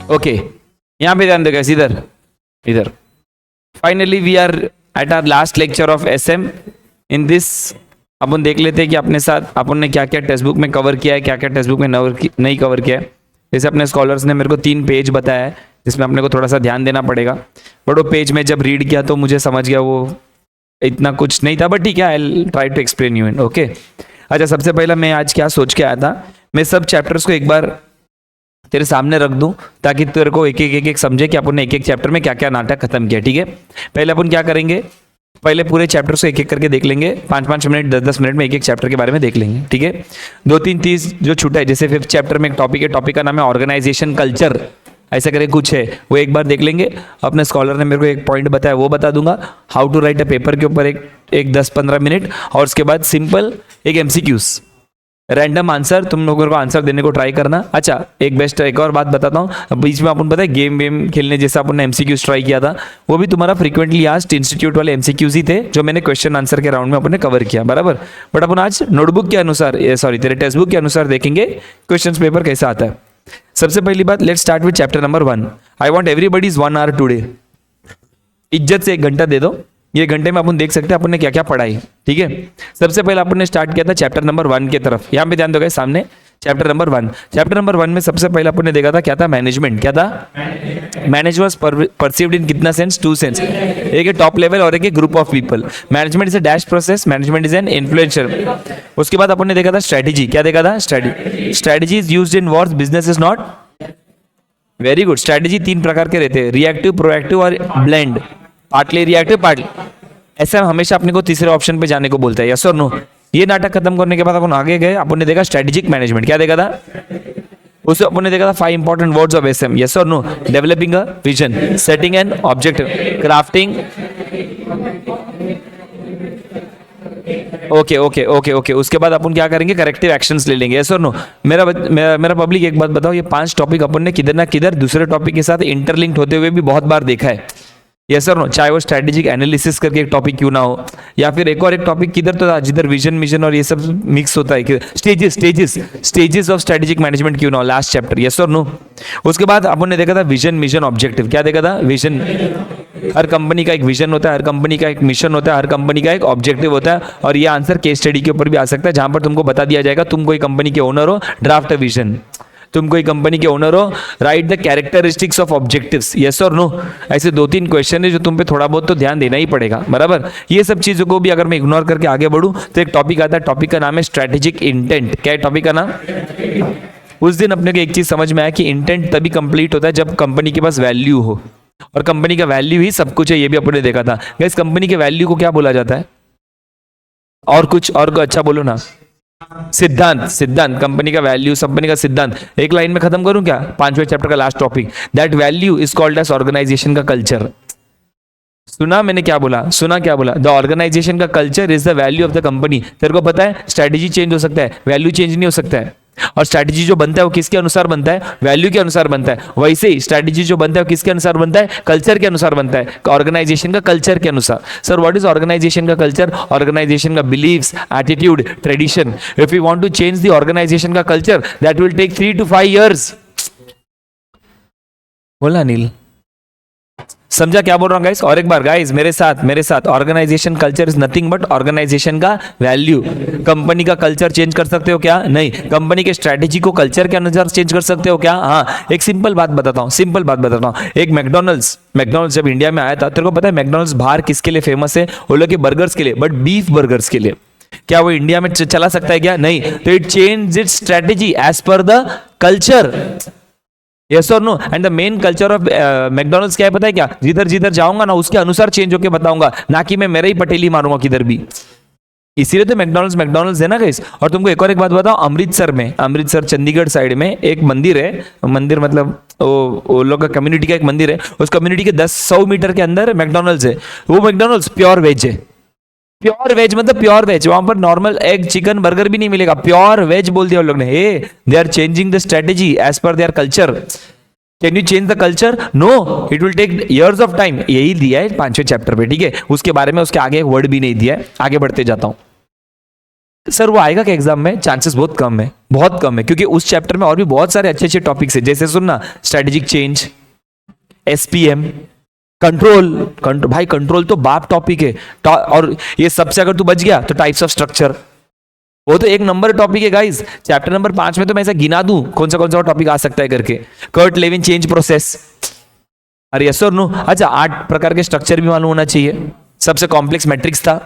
Okay, यहाँ पे ध्यान देगा इधर इधर। Finally we are at our last lecture of SM. In this अपन देख लेते हैं कि अपने साथ अपन ने क्या क्या टेक्स्ट बुक में कवर किया है, क्या क्या टेक्स्ट बुक में नहीं कवर किया है। जैसे अपने स्कॉलर्स ने मेरे को 3 पेज बताया है जिसमें अपने को थोड़ा सा ध्यान देना पड़ेगा, बट वो पेज में जब रीड किया तो मुझे समझ गया वो इतना कुछ नहीं था, बट ठीक है, I try to explain you in okay. अच्छा, सबसे पहला मैं आज क्या सोच के आया था, मैं सब चैप्टर्स को एक बार तेरे सामने रख दूं ताकि तेरे को एक एक समझे कि अपन ने एक एक चैप्टर में क्या क्या नाटक खत्म किया। ठीक है, पहले अपन क्या करेंगे, पहले पूरे चैप्टर्स को एक एक करके देख लेंगे, 5-5 मिनट 10-10 मिनट में एक एक चैप्टर के बारे में देख लेंगे। ठीक है, 2-3 चीज जो छूटा है, जैसे 5th चैप्टर में एक टॉपिक है, टॉपिक का नाम है ऑर्गेनाइजेशन कल्चर, ऐसा करके कुछ है, वो एक बार देख लेंगे। अपने स्कॉलर ने मेरे को एक पॉइंट बताया, वो बता दूंगा। How to write a paper के ऊपर एक 10-15 मिनट, और उसके बाद सिंपल एक एमसीक्यूज, रैंडम आंसर, तुम लोगों को आंसर देने को ट्राई करना। अच्छा, एक और बात बताता हूँ, बीच में अपन पता है गेम वेम खेलने जैसा अपन ने एमसीक्यूज ट्राई किया था, वो भी तुम्हारा फ्रीक्वेंटली आस्क्ड इंस्टीट्यूट वाले एमसीक्यूज ही थे जो मैंने क्वेश्चन आंसर के राउंड में अपन ने कवर किया, बराबर। बट अपन आज नोटबुक के अनुसार, सॉरी तेरे टेक्स्ट बुक के अनुसार देखेंगे क्वेश्चन पेपर कैसा आता है। सबसे पहली बात, let's start with chapter number 1। I want everybody's 1 hour today. इज्जत से 1 घंटा दे दो, ये घंटे में अपन देख सकते हैं अपन ने क्या क्या पढ़ाई। ठीक है, सबसे पहले अपन ने स्टार्ट किया था चैप्टर नंबर 1 की तरफ। यहाँ पे ध्यान दोगे सामने चैप्टर नंबर 1। चैप्टर नंबर 1 में सबसे पहले अपन ने देखा था क्या था, मैनेजमेंट। क्या था, मैनेज वाज परसीव्ड इन कितना सेंस, 2 सेंस, एक है टॉप लेवल और एक है group of people. Management is a dash process, management is an influencer. उसके बाद अपन ने देखा था स्ट्रेटेजी। क्या देखा था, strategy is used in Wars, business is not. Very good. Strategy 3 प्रकार के रहते हैं, रिएक्टिव, प्रोएक्टिव और ब्लेंड। Partly reactive, partly. ऐसा हमेशा अपने को तीसरे ऑप्शन पे जाने को बोलता है, यस और नो। ये नाटक खत्म करने के बाद अपन आगे गए, अपन ने देखा स्ट्रेटेजिक मैनेजमेंट। क्या देखा था, उसे अपन ने देखा था 5 important words of SM, yes और no. Developing a vision, setting an objective, crafting. Okay okay okay okay. उसके बाद अपन क्या करेंगे, करेक्टिव एक्शंस ले लेंगे, यस और नो। मेरा पब्लिक एक बात बताओ, ये 5 टॉपिक अपन ने किधर ना किधर दूसरे टॉपिक के साथ इंटरलिंक्ड होते हुए भी बहुत बार देखा है, यस और नो। चाहे वो स्ट्रेटेजिक एनालिसिस करके एक टॉपिक क्यों ना हो, या फिर एक और एक टॉपिक किधर तो था जिधर विजन मिशन और ये सब मिक्स होता है, स्टेजेस ऑफ स्ट्रेटेजिक मैनेजमेंट क्यों ना हो, लास्ट चैप्टर, यस और नो। उसके बाद अपन ने देखा था विजन मिशन ऑब्जेक्टिव। क्या देखा था, विजन। हर कंपनी का एक विजन होता है, हर कंपनी का एक मिशन होता है, हर कंपनी का एक ऑब्जेक्टिव होता है, और ये आंसर केस स्टडी के ऊपर भी आ सकता है, जहां पर तुमको बता दिया जाएगा तुम कोई कंपनी के ओनर हो, ड्राफ्ट अ विजन। तुम कोई कंपनी के ओनर हो, right the characteristics of objectives, yes और नो। ऐसे 2-3 क्वेश्चन है जो तुम पे थोड़ा बहुत तो ध्यान देना ही पड़ेगा, बराबर। ये सब चीजों को भी अगर मैं इग्नोर करके आगे बढ़ूं तो एक टॉपिक आता है, टॉपिक का नाम है स्ट्रेटेजिक इंटेंट। क्या है टॉपिक का नाम? उस दिन अपने को एक चीज समझ में आया कि इंटेंट तभी कंप्लीट होता है जब कंपनी के पास वैल्यू हो, और कंपनी का वैल्यू ही सब कुछ है, ये भी अपने देखा था। इस कंपनी के वैल्यू को क्या बोला जाता है, और कुछ और अच्छा बोलो ना, सिद्धांत। कंपनी का वैल्यू, कंपनी का सिद्धांत। एक लाइन में खत्म करूं क्या, 5वें चैप्टर का last topic, that value is called as organisation का कल्चर। सुना मैंने क्या बोला, द ऑर्गेनाइजेशन का culture is the value of the company. तेरे को पता है स्ट्रेटेजी चेंज हो सकता है, वैल्यू चेंज नहीं हो सकता है। और स्ट्रैटेजी जो बनता है वो किसके अनुसार बनता है, वैल्यू के अनुसार बनता है। वैसे ही स्ट्रैटेजी जो बनता है वो किसके अनुसार बनता है, कल्चर के अनुसार बनता है, ऑर्गेनाइजेशन का कल्चर के अनुसार। सर व्हाट इज ऑर्गेनाइजेशन का कल्चर? ऑर्गेनाइजेशन का beliefs, attitude, tradition. If you want to change the organisation का culture that will take 3 to 5 years। बोला नील, समझा क्या बोल रहा हूं गाइस? और एक बार गाइस मेरे साथ organisation culture is nothing but organisation का वैल्यू। कंपनी का कल्चर चेंज कर सकते हो क्या? नहीं। कंपनी के स्ट्रेटेजी को कल्चर के अनुसार चेंज कर सकते हो क्या? हाँ। एक सिंपल बात बताता हूँ। एक मैकडोनल्ड्स जब इंडिया में आया था, तेरे को पता है मैकडोनल्ड्स बाहर किसके लिए फेमस है? वो लोग के बर्गर्स के लिए, बट बीफ बर्गर्स के लिए। क्या वो इंडिया में चला सकता है क्या? नहीं। तो it change its strategy as per the culture, yes और no. And the main culture of McDonald's क्या है पता है क्या? जिधर जाऊंगा ना उसके अनुसार चेंज होकर बताऊंगा, ना कि मैं मेरा ही पटेली मारूंगा किधर भी। इसीलिए तो मैकडोनल्ड्स है ना गाइस। और तुमको एक और एक बात बताओ, अमृतसर चंडीगढ़ साइड में एक मंदिर है, मंदिर मतलब वो लोग का कम्युनिटी का एक मंदिर है, उस कम्युनिटी के 10-100 मीटर के अंदर मैकडोनल्ड्स है। वो मैकडोनल्ड्स प्योर वेज है, प्योर वेज मतलब प्योर वेज। वहां पर नॉर्मल एग चिकन बर्गर भी नहीं मिलेगा, प्योर वेज बोल दिया उन लोग ने। Hey they are changing the strategy as per their culture. Can you change the culture? No, it will take years of time. यही दिया है 5वें चैप्टर पे, ठीक है। उसके बारे में उसके आगे एक वर्ड भी नहीं दिया है। आगे बढ़ते जाता हूं। सर वो आएगा क्या एग्जाम में? चांसेस बहुत कम है, बहुत कम है, क्योंकि उस चैप्टर में और भी बहुत सारे अच्छे अच्छे टॉपिक्स है, जैसे सुनना स्ट्रेटेजिक चेंज, एसपीएम, कंट्रोल। भाई कंट्रोल तो बाप टॉपिक है। और ये सबसे अगर तू बच गया तो टाइप्स ऑफ स्ट्रक्चर, वो तो एक नंबर टॉपिक है गाइस। चैप्टर नंबर 5 में तो मैं ऐसा गिना दूं कौन सा टॉपिक आ सकता है करके। कर्ट लेविन चेंज प्रोसेस, अरे यस और नो। अच्छा 8 प्रकार के स्ट्रक्चर भी मालूम होना चाहिए। सबसे कॉम्प्लेक्स मैट्रिक्स था,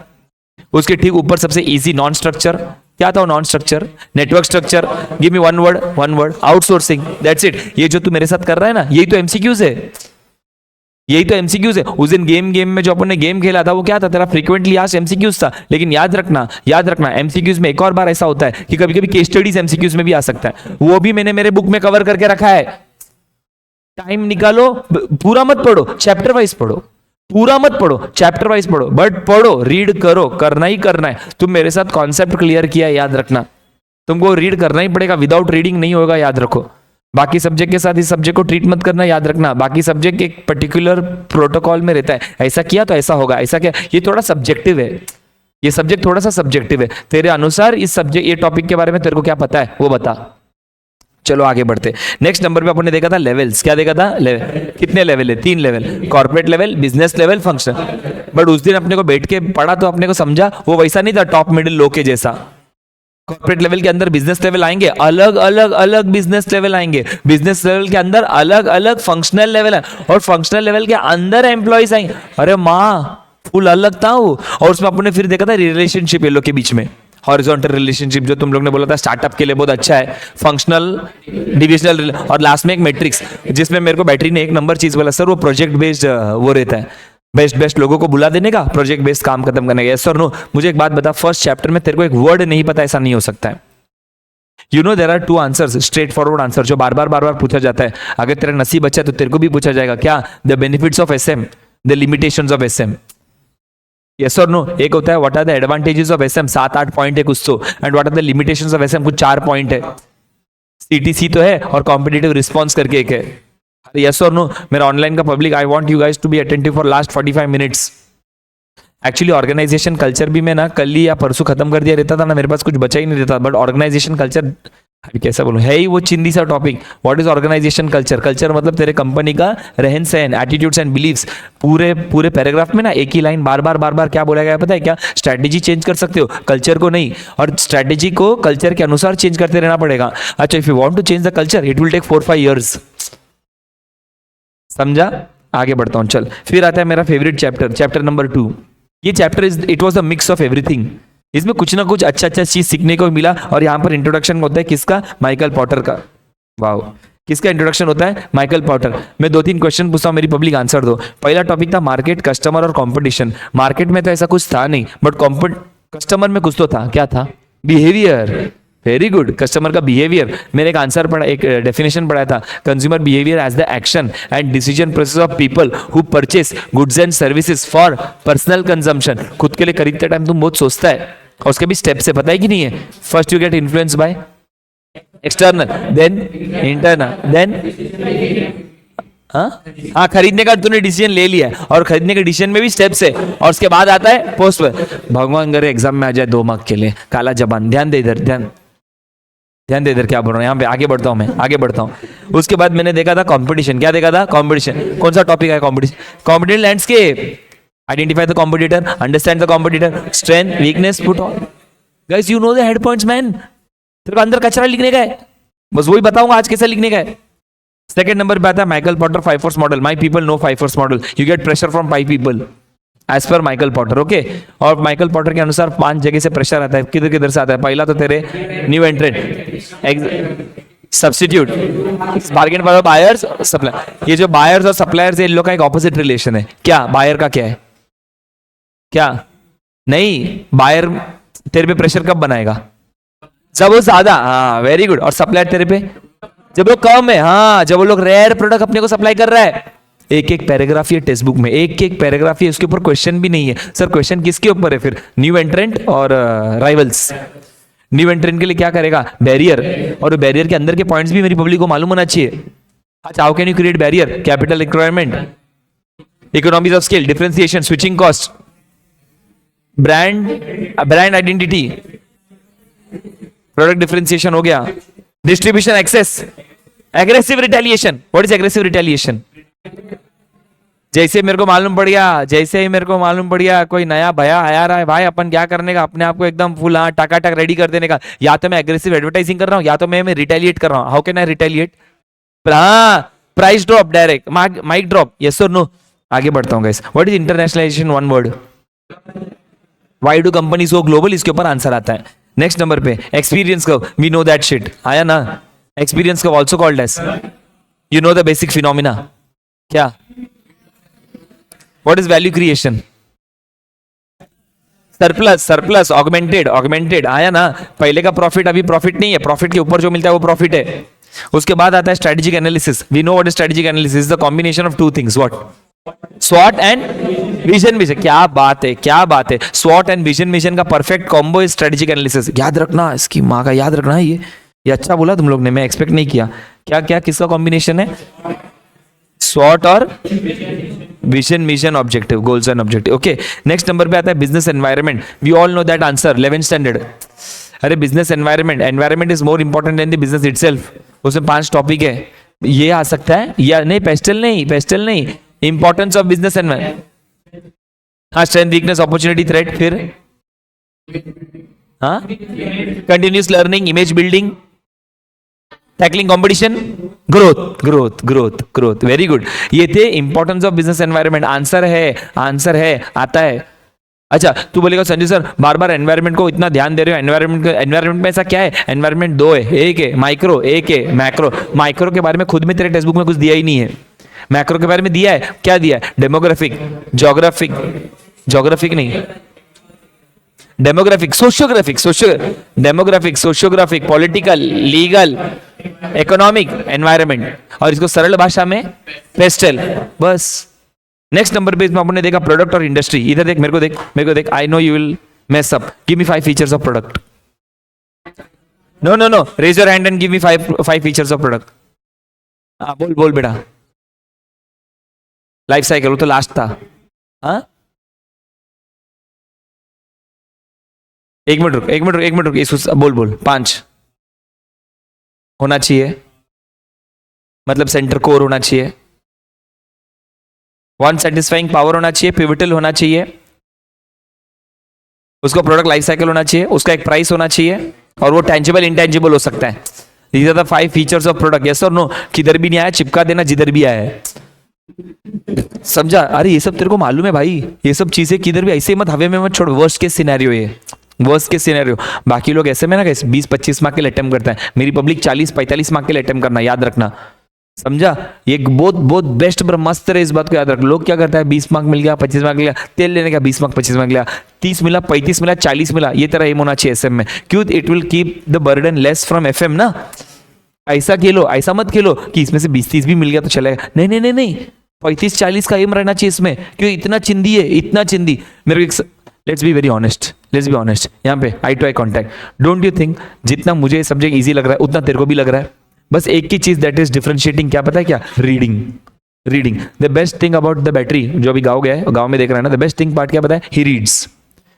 उसके ठीक ऊपर सबसे इजी नॉन स्ट्रक्चर। क्या था non structure? Network structure. Give me one word, outsourcing, that's it. ये जो तू मेरे साथ कर रहा है ना, यही तो एमसीक्यूज है, यही तो एमसीक्यूज है। उस दिन गेम में जो अपन ने गेम खेला था वो क्या था? तेरा फ्रीक्वेंटली आज एमसीक्यूज था। लेकिन याद रखना एमसीक्यूज में एक और बार ऐसा होता है कि कभी कभी केस स्टडीज एमसीक्यूज में भी आ सकता है। वो भी मैंने मेरे बुक में कवर करके रखा है। टाइम निकालो, पूरा मत पढ़ो, चैप्टर वाइज पढ़ो, पूरा मत पढ़ो, चैप्टर वाइज पढ़ो, बट पढ़ो, रीड करो, करना ही करना है। तुम मेरे साथ कॉन्सेप्ट क्लियर किया है, याद रखना, तुमको रीड करना ही पड़ेगा, विदाउट रीडिंग नहीं होगा, याद रखो। बाकी सब्जेक्ट के साथ इस सब्जेक्ट को ट्रीट मत करना, याद रखना। बाकी सब्जेक्ट एक पर्टिकुलर प्रोटोकॉल में रहता है, ऐसा किया तो ऐसा होगा, ऐसा क्या, ये थोड़ा सब्जेक्टिव है, ये सब्जेक्ट थोड़ा सा सब्जेक्टिव है। तेरे अनुसार इस सब्जेक्ट, ये टॉपिक के बारे में तेरे को क्या पता है वो बता। चलो आगे बढ़ते। नेक्स्ट नंबर पे अपन ने देखा था लेवल्स। क्या देखा था? लेवल। कितने लेवल है? 3 level, corporate level, business level, function. But उस दिन अपने को बैठ के पढ़ा तो अपने को समझा वो वैसा नहीं था टॉप मिडिल लो के जैसा। कॉर्पोरेट लेवल के अंदर बिजनेस लेवल आएंगे, अलग अलग बिजनेस लेवल आएंगे, बिजनेस लेवल के अंदर अलग अलग फंक्शनल लेवल है, और फंक्शनल लेवल के अंदर एम्प्लॉइज आएंगे। अरे माँ फुल अलग था वो। और उसमें अपने फिर देखा था रिलेशनशिप ये लोग के बीच में, हॉरिजॉन्टल रिलेशनशिप जो तुम लोग ने बोला था स्टार्टअप के लिए बहुत अच्छा है, फंक्शनल, डिविजनल, और लास्ट में एक मैट्रिक्स जिसमें मेरे को बैटरी ने एक नंबर चीज बोला, सर वो प्रोजेक्ट बेस्ड वो रहता है, बेस्ट लोगों को बुला देने का, प्रोजेक्ट बेस्ड काम खत्म करने का। यस और नो? मुझे एक बात बता, फर्स्ट चैप्टर में तेरे को एक वर्ड नहीं पता, ऐसा नहीं हो सकता है। You know there are 2 answers, straight forward answer जो बार बार पूछा जाता है। अगर तेरा नसीब अच्छा है तो तेरे को भी पूछा जाएगा। क्या? The benefits of SM, the limitations of SM. Yes और नो? एक होता है what are the advantages of SM, 7-8 point है कुछ तो, and what are the limitations of SM, कुछ 4 पॉइंट है। सीटीसी तो है, और कॉम्पिटिटिव रिस्पॉन्स करके एक है। यस और नो? मेरा ऑनलाइन का public, I want you guys to be attentive for last 45 minutes. Actually organisation culture भी मैं ना कल ही या परसों खत्म कर दिया रहता था ना, मेरे पास कुछ बचा ही नहीं रहता। बट ऑर्गेनाइजेशन कल्चर कैसा बोलूं, है ही वो चिंदी सा topic. What is organisation culture? Culture मतलब तेरे कंपनी का रहन सहन, एटीट्यूड्स एंड बिलीव्स। पूरे पैराग्राफ में ना एक ही लाइन बार बार क्या बोला गया पता है क्या? स्ट्रैटेजी चेंज कर सकते हो, कल्चर को नहीं, और स्ट्रैटेजी को कल्चर के अनुसार चेंज करते रहना पड़ेगा। अच्छा, if you want to change the culture it will take 4-5 years। समझा? आगे बढ़ता हूं, चल। फिर आता है मेरा फेवरेट चैप्टर, चैप्टर नंबर 2। ये chapter it was the mix of everything. इसमें कुछ ना कुछ अच्छा चीज सीखने को मिला। और यहाँ पर इंट्रोडक्शन होता है किसका? माइकल पॉटर का। वाओ, किसका इंट्रोडक्शन होता है? Michael Potter. मैं 2-3 क्वेश्चन पूछता हूँ, मेरी पब्लिक आंसर दो। पहला टॉपिक था मार्केट, कस्टमर और कंपटीशन। मार्केट में तो ऐसा कुछ था नहीं, बट कस्टमर में कुछ तो था। क्या था? बिहेवियर। वेरी गुड, कस्टमर का बिहेवियर। मैंने एक आंसर पढ़ा, एक डेफिनेशन पढ़ा था, consumer behaviour as the action and decision process of people who purchase goods and services for personal consumption. खुद के लिए खरीदते टाइम तुम बहुत सोचता है, और उसके भी स्टेप्स है, पता है कि नहीं है? First you get influence by external, then internal, then हाँ खरीदने का तूने डिसीजन ले लिया है, और खरीदने के डिसीजन में भी स्टेप्स है, और उसके बाद आता है पोस्ट। भगवान करे एग्जाम में आ जाए 2 मार्क के लिए, काला जबान। ध्यान दे इधर, ध्यान दे इधर, क्या बोल रहा हूँ यहाँ पे। आगे बढ़ता हूँ मैं, आगे बढ़ता हूँ। उसके बाद मैंने देखा था कंपटीशन। क्या देखा था? कंपटीशन। कौन सा टॉपिक है? Competition. Competitive landscape, identify the competitor, understand the competitor, strength, weakness, put on. Guys you know the head points man. तेरे को अंदर कचरा लिखने का है, बस वही बताऊंगा आज कैसे लिखने का है। सेकंड नंबर पे आता है Michael Porter 5 force model. My people know 5 force model, you get pressure from 5 people as per Michael Porter. Okay, और माइकल पॉटर के अनुसार 5 जगह से प्रेशर आता है। किधर किधर से आता है? पहला तो तेरे new एंट्रेंट, substitute, bargain for buyers, supply. ये जो बायर्स और सप्लायर्स है, इन लोग का एक ऑपोजिट रिलेशन है। क्या बायर का क्या है? क्या नहीं, बायर तेरे पे प्रेशर कब बनाएगा? जब वो ज्यादा, हाँ वेरी गुड। और सप्लायर तेरे पे जब वो कम है, हाँ जब वो लोग रेयर प्रोडक्ट अपने को सप्लाई कर रहा है। एक पैराग्राफ है टेक्स्ट बुक में, एक पैराग्राफ है, उसके ऊपर क्वेश्चन भी नहीं है। सर क्वेश्चन किसके ऊपर है फिर? न्यू एंट्रेंट और राइवल्स। न्यू एंट्रेंट के लिए क्या करेगा? बैरियर, और बैरियर के अंदर के पॉइंट्स भी मेरी पब्लिक को मालूम होना चाहिए। अच्छा, how can you create barrier? Capital requirement, economies of scale, differentiation, switching cost, brand identity, product differentiation हो गया, distribution access, aggressive retaliation. What is aggressive retaliation? जैसे मेरे को मालूम पड़ गया, जैसे ही मेरे को मालूम पड़ गया कोई नया भया आया रहा है, भाई अपन क्या करने का, अपने आप को एकदम फुल हाँ टकाटक रेडी कर देने का। या तो मैं एग्रेसिव एडवर्टाइजिंग कर रहा हूँ, या तो मैं रिटेलिएट कर रहा हूँ। How can I retaliate? हाँ, price drop, direct mic drop, yes और नो। आगे बढ़ता हूँ guys. What is internationalisation? One word. Why do companies go global? इसके ऊपर आंसर आता है। नेक्स्ट नंबर पे experience curve, we know that shit, आया ना? Experience curve also called as, you know the basic phenomena. क्या? What is value creation? Surplus, surplus, augmented, augmented, आया ना? पहले का प्रॉफिट अभी प्रॉफिट नहीं है, प्रॉफिट के ऊपर जो मिलता है वो प्रॉफिट है। उसके बाद आता है strategic analysis. We know what is strategic analysis, the combination of two things. What? स्वॉट एंड विजन मिशन। क्या बात है, क्या बात है। स्वॉट एंड विजन मिशन का perfect combo is strategic analysis. याद रखना, इसकी माँ का याद रखना है ये अच्छा बोला तुम लोग ने, मैं एक्सपेक्ट नहीं किया। क्या क्या किसका कॉम्बिनेशन है? स्वॉट और vision mission objective, goals and objective. Okay, next number पे आता है business environment. We all know that answer, 11th standard. अरे business environment, environment is more important than the business itself. उसमें 5 टॉपिक है, ये आ सकता है या नहीं? पेस्टल नहीं, पेस्टल नहीं। इंपॉर्टेंस ऑफ बिजनेस एनवायरनमेंट, हाँ, स्ट्रेंथ, वीकनेस, अपॉर्चुनिटी, थ्रेट, फिर हाँ, continuous learning, image building, tackling competition, growth, growth, growth, growth. Very good, ये थे importance of business environment. Answer है, आंसर है, आता है। अच्छा, तू बोलेगा संजय सर बार बार एनवायरनमेंट को इतना ध्यान दे रहे हो, एनवायरनमेंट में ऐसा क्या है? एनवायरनमेंट 2 है, एक है माइक्रो, एक है मैक्रो। माइक्रो के बारे में खुद में तेरे टेक्स्ट बुक में कुछ दिया ही नहीं है। मैक्रो के बारे में दिया है, क्या दिया है? डेमोग्राफिक, जोग्राफिक, जोग्राफिक नहीं, demographic, sociographic, demographic, sociographic, political, legal, economic, environment, और इसको सरल भाषा में पेस्टल, बस। नेक्स्ट नंबर पे इसमें आपने देखा प्रोडक्ट और इंडस्ट्री। इधर देख, मेरे को देख, मेरे को देख। I know you will mess up, give me 5 features of product. No no no, raise your hand and give me 5 features of product. हाँ बोल बोल बेटा। लाइफ साइकिल, वो तो लास्ट था। हाँ, एक मिनट रुक, एक मिनट रुक, एक मिनट रुक, इसको बोल बोल। 5 होना चाहिए, मतलब सेंटर कोर होना चाहिए, 1 सेटिस्फाइंग पावर होना चाहिए, पिवटल होना चाहिए, उसको प्रोडक्ट लाइफ साइकिल होना चाहिए, उसका एक प्राइस होना चाहिए, और वो टेंजिबल इंटेंजिबल हो सकता है। These are the 5 features of product. Yes और नो? किधर भी नहीं आया, चिपका देना जिधर भी आया है, समझा? अरे ये सब तेरे को मालूम है भाई, ये सब चीजें किधर भी ऐसे मत हवे में मत छोड़। वर्स्ट केस सिनेरियो, ये वर्स्ट केस सिनेरियो। बाकी लोग ऐसे में ना 20-25 मार्क के लिए अटेम्प्ट करता है, मेरी पब्लिक 40-45 मार्क के लिए अटेम्प्ट करना, याद रखना, समझा? ये बहुत बहुत बेस्ट ब्रह्मास्त्र है, इस बात को याद रख। लोग क्या करता है, 20 मार्क मिल गया, 25 मार्क मिल गया, तेल लेने का 20 मार्क 25 मार्क मिला, 30 मिला, 35 मिला, 40 मिला, ये तरह एम होना चाहिए एसएम में। क्यों? It will keep the burden less from FM ना। ऐसा खेलो, ऐसा मत खेलो कि इसमें से 20-30 भी मिल गया तो चलेगा। नहीं नहीं नहीं नहीं, 35-40 का एम रहना चाहिए इसमें। क्यों? इतना चिंदी है, इतना चिंदी। मेरे को let's be very honest, let's be honest यहाँ पे, eye to eye contact. Don't you think जितना मुझे सब्जेक्ट इजी लग रहा है उतना तेरे को भी लग रहा है? बस एक ही चीज दैट इज डिफरेंशिएटिंग, क्या पता है क्या? Reading. Reading, the best thing about the battery, जो अभी गाँव गया है, गाँव में देख रहा है ना, द बेस्ट थिंग पार्ट क्या पता है? He reads,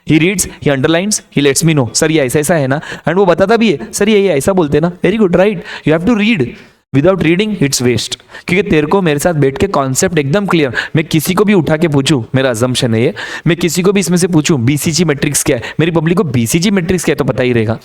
he reads, he underlines, he let's me know sir ये ऐसा ऐसा है ना, एंड वो बताता भी है सर ये ऐसा बोलते हैं ना। Very good, right, you have to read. Without reading it's waste, क्योंकि तेरे को मेरे साथ बैठ के कॉन्सेप्ट एकदम क्लियर। मैं किसी को भी उठा के पूछूं, मेरा अजम्पशन है ये, मैं किसी को भी इसमें से पूछूं बीसीजी मैट्रिक्स क्या है, मेरी पब्लिक को बीसीजी मैट्रिक्स क्या है तो पता ही रहेगा,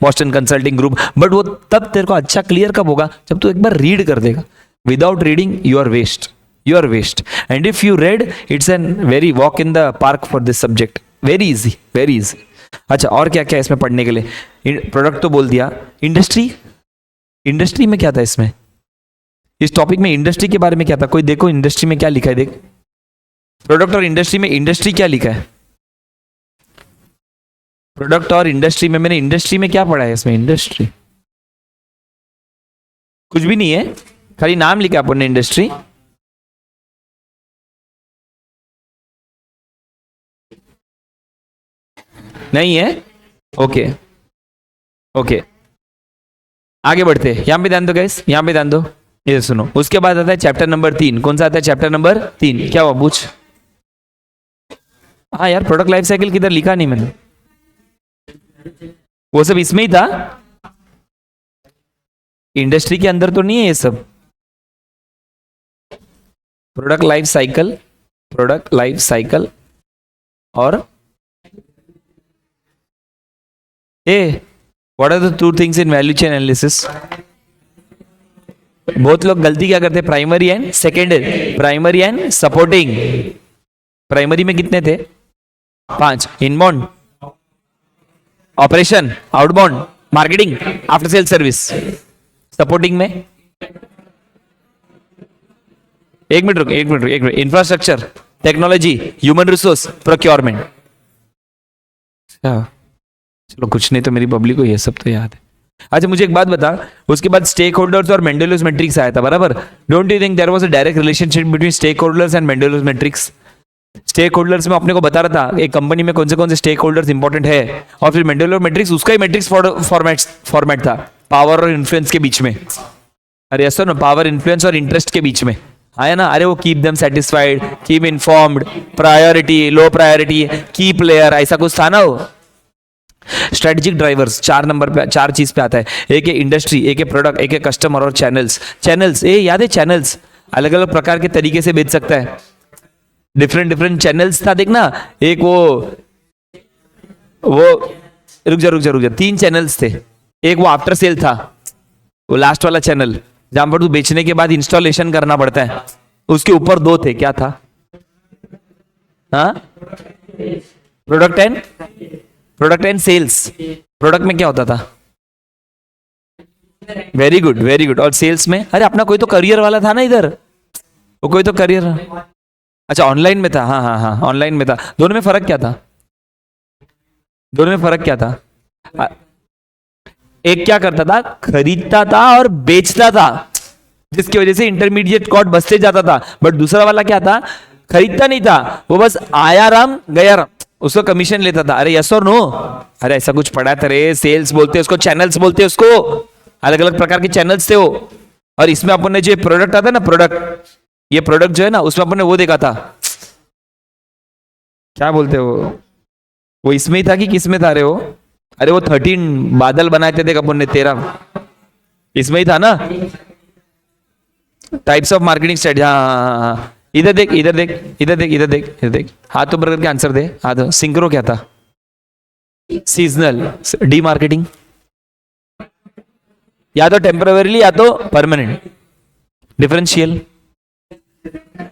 बॉस्टन कंसल्टिंग ग्रुप। बट वो तब तेरे को अच्छा क्लियर कब होगा? जब तू एक बार रीड कर देगा। Without reading you are waste, you are waste. And if you read, it's an very walk in the park for this subject, very easy, very easy. अच्छा, और क्या क्या है इसमें पढ़ने के लिए? प्रोडक्ट तो बोल दिया। इंडस्ट्री, इंडस्ट्री में क्या था इसमें? इस टॉपिक में इंडस्ट्री के बारे में क्या था? कोई देखो इंडस्ट्री में क्या लिखा है, देख। प्रोडक्ट और इंडस्ट्री में इंडस्ट्री क्या लिखा है? प्रोडक्ट और इंडस्ट्री में मैंने इंडस्ट्री में क्या पढ़ा है? इसमें इंडस्ट्री कुछ भी नहीं है, खाली नाम लिखा अपन ने इंडस्ट्री। नहीं है? ओके ओके, आगे बढ़ते हैं। यहां पे ध्यान दो गाइस, यहां पे ध्यान दो, ये सुनो। उसके बाद आता है चैप्टर नंबर 3। कौन सा आता है चैप्टर नंबर 3? क्या हुआ पूछ? हाँ यार, प्रोडक्ट लाइफ साइकिल किधर लिखा नहीं मैंने। वो सब इसमें ही था, इंडस्ट्री के अंदर तो नहीं है ये सब। Product life cycle, product life cycle और uh what are the two things in value chain analysis. बहुत लोग गलती क्या करते हैं, primary and secondary, primary and supporting. Primary में कितने थे? 5, inbound, operation, outbound, marketing, after sale service. Supporting में एक मिनट रुक, infrastructure, technology, human resource, procurement. चलो कुछ नहीं तो मेरी पब्लिक को ये सब तो याद है। अच्छा मुझे एक बात बता, उसके बाद स्टेक होल्डर्स और मेंडेलियस मैट्रिक्स आया था, बराबर? Don't you think there was a direct relationship between stakeholders and Mendelow's matrix? Stakeholders में अपने को बता रहा था एक कंपनी में कौन से स्टेक होल्डर्स इंपॉर्टेंट है, और फिर मेंडेलियस मैट्रिक्स उसका ही मैट्रिक्स फॉर्मेट था, पावर और इन्फ्लुएंस के बीच में। अरे ऐसा ना, पावर, इन्फ्लुएंस और इंटरेस्ट के बीच में आया ना। अरे वो keep them satisfied, keep informed, priority, low priority, की प्लेयर, ऐसा कुछ था ना वो। स्ट्रेटेजिक ड्राइवर्स 4 नंबर पे, 4 चीज पे आता है। एक है इंडस्ट्री, एक है प्रोडक्ट, एक है कस्टमर और चैनल्स। चैनल्स, ये याद है चैनल्स? अलग अलग प्रकार के तरीके से बेच सकता है, डिफरेंट चैनल्स था देखना। एक वो रुक जा 3 चैनल्स थे। एक वो आफ्टर सेल था, वो लास्ट वाला चैनल जहां पर तू बेचने के बाद इंस्टॉलेशन करना पड़ता है। उसके ऊपर 2 थे, क्या था? हाँ, प्रोडक्ट एंड सेल्स। प्रोडक्ट में क्या होता था? Very good. और सेल्स में, अरे अपना कोई तो करियर वाला था ना इधर, वो कोई तो करियर, अच्छा ऑनलाइन में था। हाँ ऑनलाइन में था। दोनों में फर्क क्या था? एक क्या करता था, खरीदता था और बेचता था, जिसकी वजह से इंटरमीडिएट कॉस्ट बचते जाता था। बट दूसरा वाला क्या था, खरीदता नहीं था, वो बस आया राम गया राम, उसको कमीशन लेता था। अरे यस और नो? अरे ऐसा कुछ पढ़ा था रे, सेल्स बोलते हैं उसको, चैनल्स बोलते हैं उसको, अलग अलग प्रकार के चैनल्स थे वो। और इसमें अपन ने जो प्रोडक्ट आता है ना, प्रोडक्ट, ये प्रोडक्ट जो है ना, उसमें अपन ने वो देखा था, क्या बोलते हो वो इसमें ही था कि किस में था रे वो? अरे वो 13 बादल बनाए थे देख अपन ने, 13 इसमें ही था ना, टाइप्स ऑफ मार्केटिंग स्ट्रेटजी। हाँ, इधर देख, हाथ तो ऊपर करके आंसर दे। हाथ, सिंक्रो क्या था? सीजनल, डी मार्केटिंग, या तो टेम्पररीली या तो परमानेंट। डिफरेंशियल,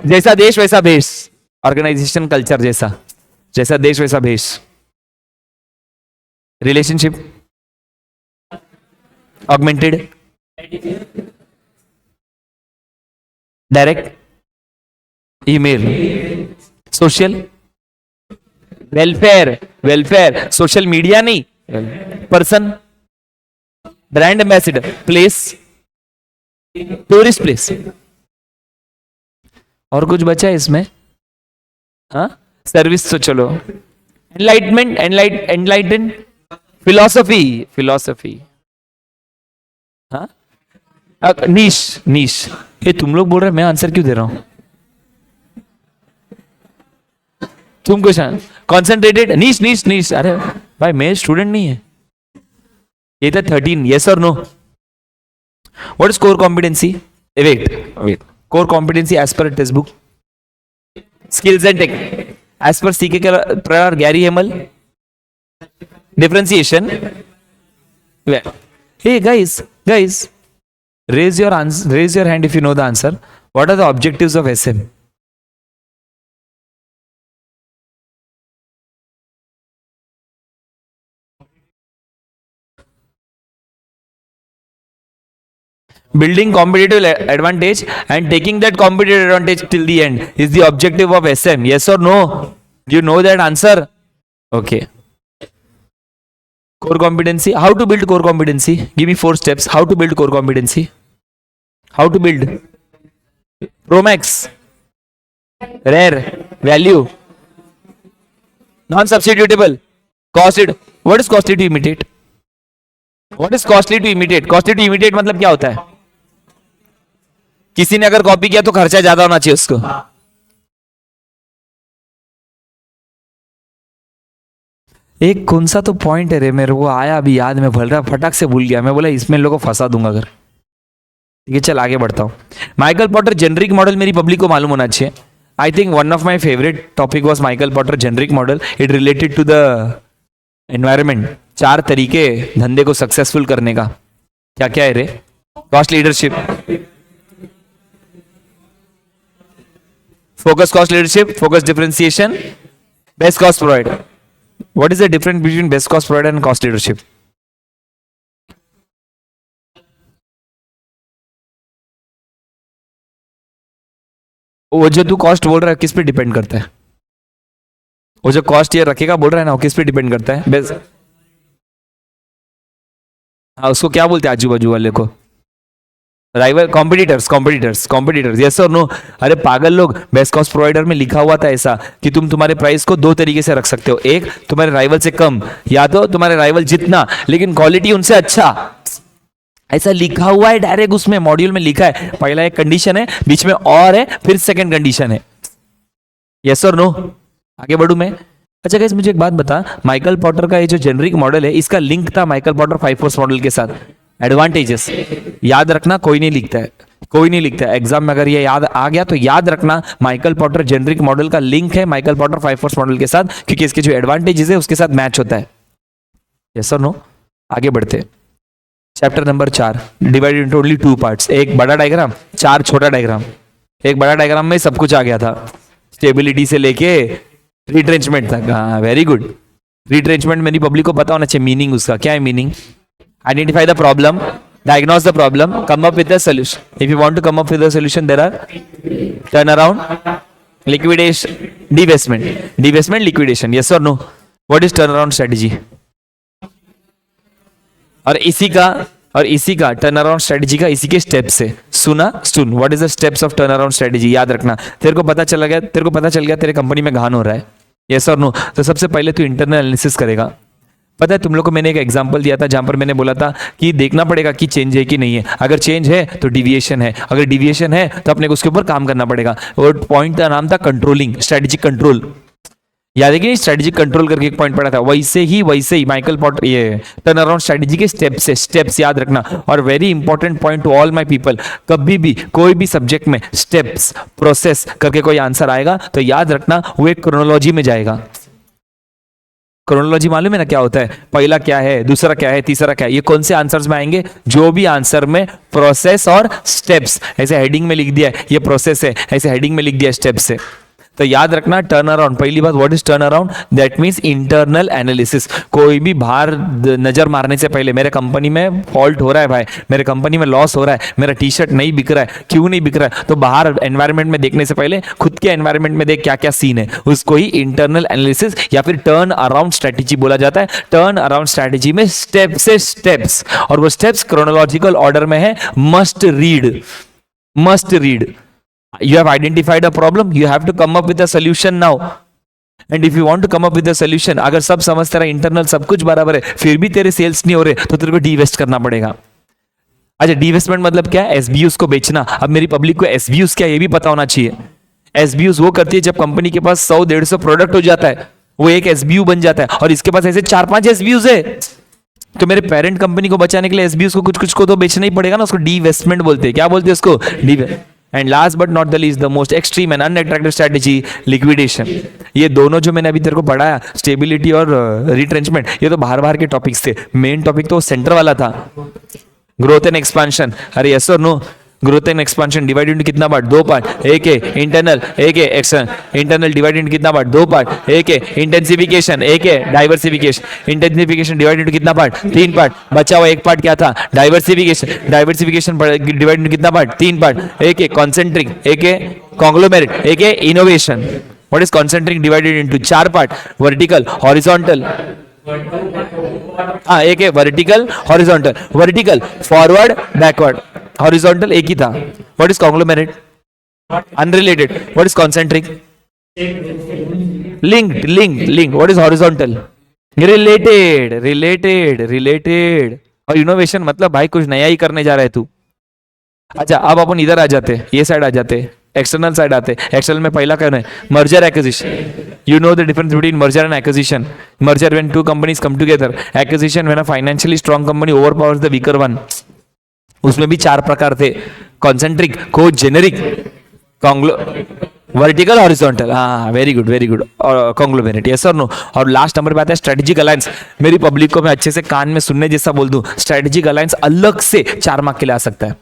जैसा देश वैसा भेष, ऑर्गेनाइजेशन कल्चर जैसा देश वैसा भेष। Relationship, augmented, direct, email, social, welfare, social media नहीं, person, brand ambassador, place, tourist place. और कुछ बचा है इसमें? हाँ, सर्विस तो चलो, एनलाइटन, फिलोसफी, हाँ, नीश। ये तुम लोग बोल रहे, मैं आंसर क्यों दे रहा हूं? तुम क्वेश्चन, कॉन्सेंट्रेटेड, नीश। अरे भाई मैं स्टूडेंट नहीं है। ये था 13, यस और no? What is core competency? Wait, core competency as per textbook, skills and tech as per CK के Gary Hamel, differentiation. Hey guys, raise your hand if you know the answer. What are the objectives of SM? Building competitive advantage and taking that competitive advantage till the end is the objective of SM. Yes or no? You know that answer? Okay. Core competency. How to build core competency? Give me 4 steps. How to build core competency? How to build? Promax. Rare. Value. Non-substitutable. Costed. What is costly to imitate? What is costly to imitate? Costly to imitate मतलब क्या होता है? किसी ने अगर copy किया तो खर्चा ज्यादा होना चाहिए उसको। एक कौन सा तो पॉइंट है रे, मेरे को आया अभी याद में, भल रहा फटाक से भूल गया। मैं बोला इसमें इन लोगों को फंसा दूंगा अगर। ठीक है चल आगे बढ़ता हूँ। माइकल पॉटर जेनरिक मॉडल मेरी पब्लिक को मालूम होना चाहिए। I think one of my favourite topic was Michael Porter generic model. It related to the environment. 4 तरीके धंधे को सक्सेसफुल करने का। क्या क्या है रे? Cost leadership, focus cost leadership, focus differentiation, best cost provider. What is the difference between best cost provider and cost leadership? वो जो तू कॉस्ट बोल रहा है किस पे डिपेंड करता है? वो जो कॉस्ट ये रखेगा बोल रहा है ना, वो किस पे डिपेंड करता है? बेस्ट, हाँ उसको क्या बोलते हैं आजू बाजू वाले को? Rival, competitors, competitors, competitors, yes और नो? अरे पागल लोग, बेस्ट कॉस्ट प्रोवाइडर में लिखा हुआ था ऐसा कि तुम तुम्हारे प्राइस को 2 तरीके से रख सकते हो। एक, तुम्हारे राइवल से कम, या तो तुम्हारे राइवल जितना लेकिन क्वालिटी उनसे अच्छा। ऐसा लिखा हुआ है डायरेक्ट, उसमें मॉड्यूल में लिखा है। पहला एक कंडीशन है, बीच में और है, फिर सेकंड कंडीशन है। यस और नो? आगे बढ़ू मैं। अच्छा गाइस मुझे एक बात बता, माइकल पॉटर का ये जो जेनरिक मॉडल है इसका लिंक था माइकल पॉटर 5 फोर्स मॉडल के साथ। एडवांटेजेस याद रखना, कोई नहीं लिखता है, कोई नहीं लिखता है एग्जाम में। अगर ये याद आ गया तो याद रखना, माइकल पॉटर जेनरिक मॉडल का लिंक है माइकल पॉटर 5 फोर्स मॉडल के साथ, क्योंकि इसके जो एडवांटेजेस है उसके साथ मैच होता है। यस और नो? आगे बढ़ते। Chapter number 4 divided into only 2 parts. एक बड़ा डायग्राम, 4 छोटा डायग्राम। एक बड़ा डायग्राम में सब कुछ आ गया था, स्टेबिलिटी से लेके रिट्रेंचमेंट तक। हाँ वेरी गुड। रिट्रेंचमेंट मेरी पब्लिक को पता होना चाहिए मीनिंग उसका। क्या है meaning? Identify the problem, diagnose the problem, come up with a solution. If you want to come up with a solution, there are turnaround, liquidation, divestment. Divestment, liquidation. Yes or no? What is turnaround strategy? और इसी का turn around strategy का इसी के steps है। सुन what is the steps of turnaround strategy, याद रखना। तेरे को पता चल गया तेरे कंपनी में घान हो रहा है। यस और नो? तो सबसे पहले तू इंटरनल एनालिसिस करेगा। पता है तुम लोग को मैंने एक एग्जांपल दिया था जहां पर मैंने बोला था कि देखना पड़ेगा कि चेंज है कि नहीं है। अगर चेंज है तो डिविएशन है, अगर डिविएशन है तो अपने को उसके ऊपर काम करना पड़ेगा। और पॉइंट का नाम था कंट्रोलिंग, स्ट्रेटेजिक कंट्रोल। याद है कि स्ट्रेटेजिक कंट्रोल करके एक पॉइंट पड़ा था। वैसे ही माइकल पॉटर ये टर्न अराउंड स्ट्रेटेजी के स्टेप्स याद रखना। और very important point two all my people, कभी भी कोई भी सब्जेक्ट में स्टेप्स प्रोसेस करके कोई आंसर आएगा तो याद रखना वो एक क्रोनोलॉजी में जाएगा। क्रोनोलॉजी मालूम है ना क्या होता है? पहला क्या है, दूसरा क्या है, तीसरा क्या है। ये कौन से आंसर्स में आएंगे? जो भी आंसर में प्रोसेस और स्टेप्स ऐसे हेडिंग में लिख दिया है, ये प्रोसेस है, ऐसे हेडिंग में लिख दिया स्टेप्स है। तो याद रखना टर्न अराउंड, पहली बात what is turn around? That means internal analysis. कोई भी बाहर नजर मारने से पहले, मेरे कंपनी में फॉल्ट हो रहा है भाई, मेरे कंपनी में लॉस हो रहा है, मेरा टी शर्ट नहीं बिक रहा है, क्यों नहीं बिक रहा है, तो बाहर एनवायरनमेंट में देखने से पहले खुद के एनवायरनमेंट में देख क्या क्या सीन है, उसको ही इंटरनल एनालिसिस या फिर टर्न अराउंड स्ट्रेटेजी बोला जाता है। टर्न अराउंड स्ट्रेटेजी में स्टेप से स्टेप्स, और वो स्टेप्स क्रोनोलॉजिकल ऑर्डर में है। Must read. You have identified a problem, you have to come up with a solution now. And if you want to come up with a solution, अगर सब समझ तेरा internal सब कुछ बराबर है फिर भी तेरे सेल्स नहीं हो रहे तो तेरे को डिवेस्ट करना पड़ेगा। अच्छा डिवेस्टमेंट मतलब क्या है? एसबीयूज को बेचना। अब मेरी पब्लिक को एसबीयूज क्या ये भी पता होना चाहिए। एसबीयूज वो करती है जब कंपनी के पास 100-150 प्रोडक्ट हो जाता है, वो एक एसबीयू बन जाता है, और इसके पास ऐसे 4-5 एसबीयूज है, तो मेरे पेरेंट कंपनी को बचाने के लिए एसबीयूज को कुछ को तो बेचना ही पड़ेगा ना। उसको डिवेस्टमेंट बोलते हैं। क्या बोलते हैं उसको? And last but not the least the most extreme and unattractive strategy, liquidation. ये दोनों जो मैंने अभी तेरे को पढ़ाया, स्टेबिलिटी और रिट्रेंचमेंट, ये तो बाहर के टॉपिक्स थे। मेन टॉपिक तो सेंटर वाला था, ग्रोथ एंड एक्सपांशन। अरे यस और no? Growth and expansion divide into कितना पार्ट? 2 पार्ट। एक है इंटरनल, एक है एक्सटर्नल। इंटरनल डिवाइड इनटू कितना पार्ट? 2 पार्ट। एक है इंटेंसिफिकेशन, एक है डाइवर्सिफिकेशन। इंटेंसिफिकेशन डिवाइड इनटू कितना पार्ट? 3 पार्ट। बचा हुआ एक पार्ट क्या था? डाइवर्सिफिकेशन। डाइवर्सिफिकेशन डिवाइड इनटू कितना पार्ट? 3 पार्ट। एक है कॉन्सेंट्रिक, एक है कॉन्ग्लोमेरेट, एक है innovation. What is concentric divided into 4 part? Vertical, horizontal. हाँ एक है vertical, horizontal. Vertical forward backward, horizontal एक ही था। What is conglomerate? Unrelated. What is concentric? Linked. What is horizontal? Related. और इनोवेशन मतलब भाई कुछ नया ही करने जा रहा है तू। अच्छा अब अपन इधर आ जाते, ये साइड आ जाते, एक्सटर्नल साइड आते हैं। एक्सटर्नल में पहला क्या है, merger acquisition. You know the difference between merger and acquisition. Merger when two companies come together, acquisition when a financially strong company overpowers the weaker one. उसमें भी 4 प्रकार थे, concentric, congeneric, vertical, horizontal. हाँ, very good, और conglomerate, yes और no. और last number पे आता है स्ट्रेटेजिक अलायंस। मेरी पब्लिक को मैं अच्छे से कान में सुनने जैसा बोल दूं, स्ट्रेटेजिक अलायंस अलग से 4 मार्क के लिए आ सकता है।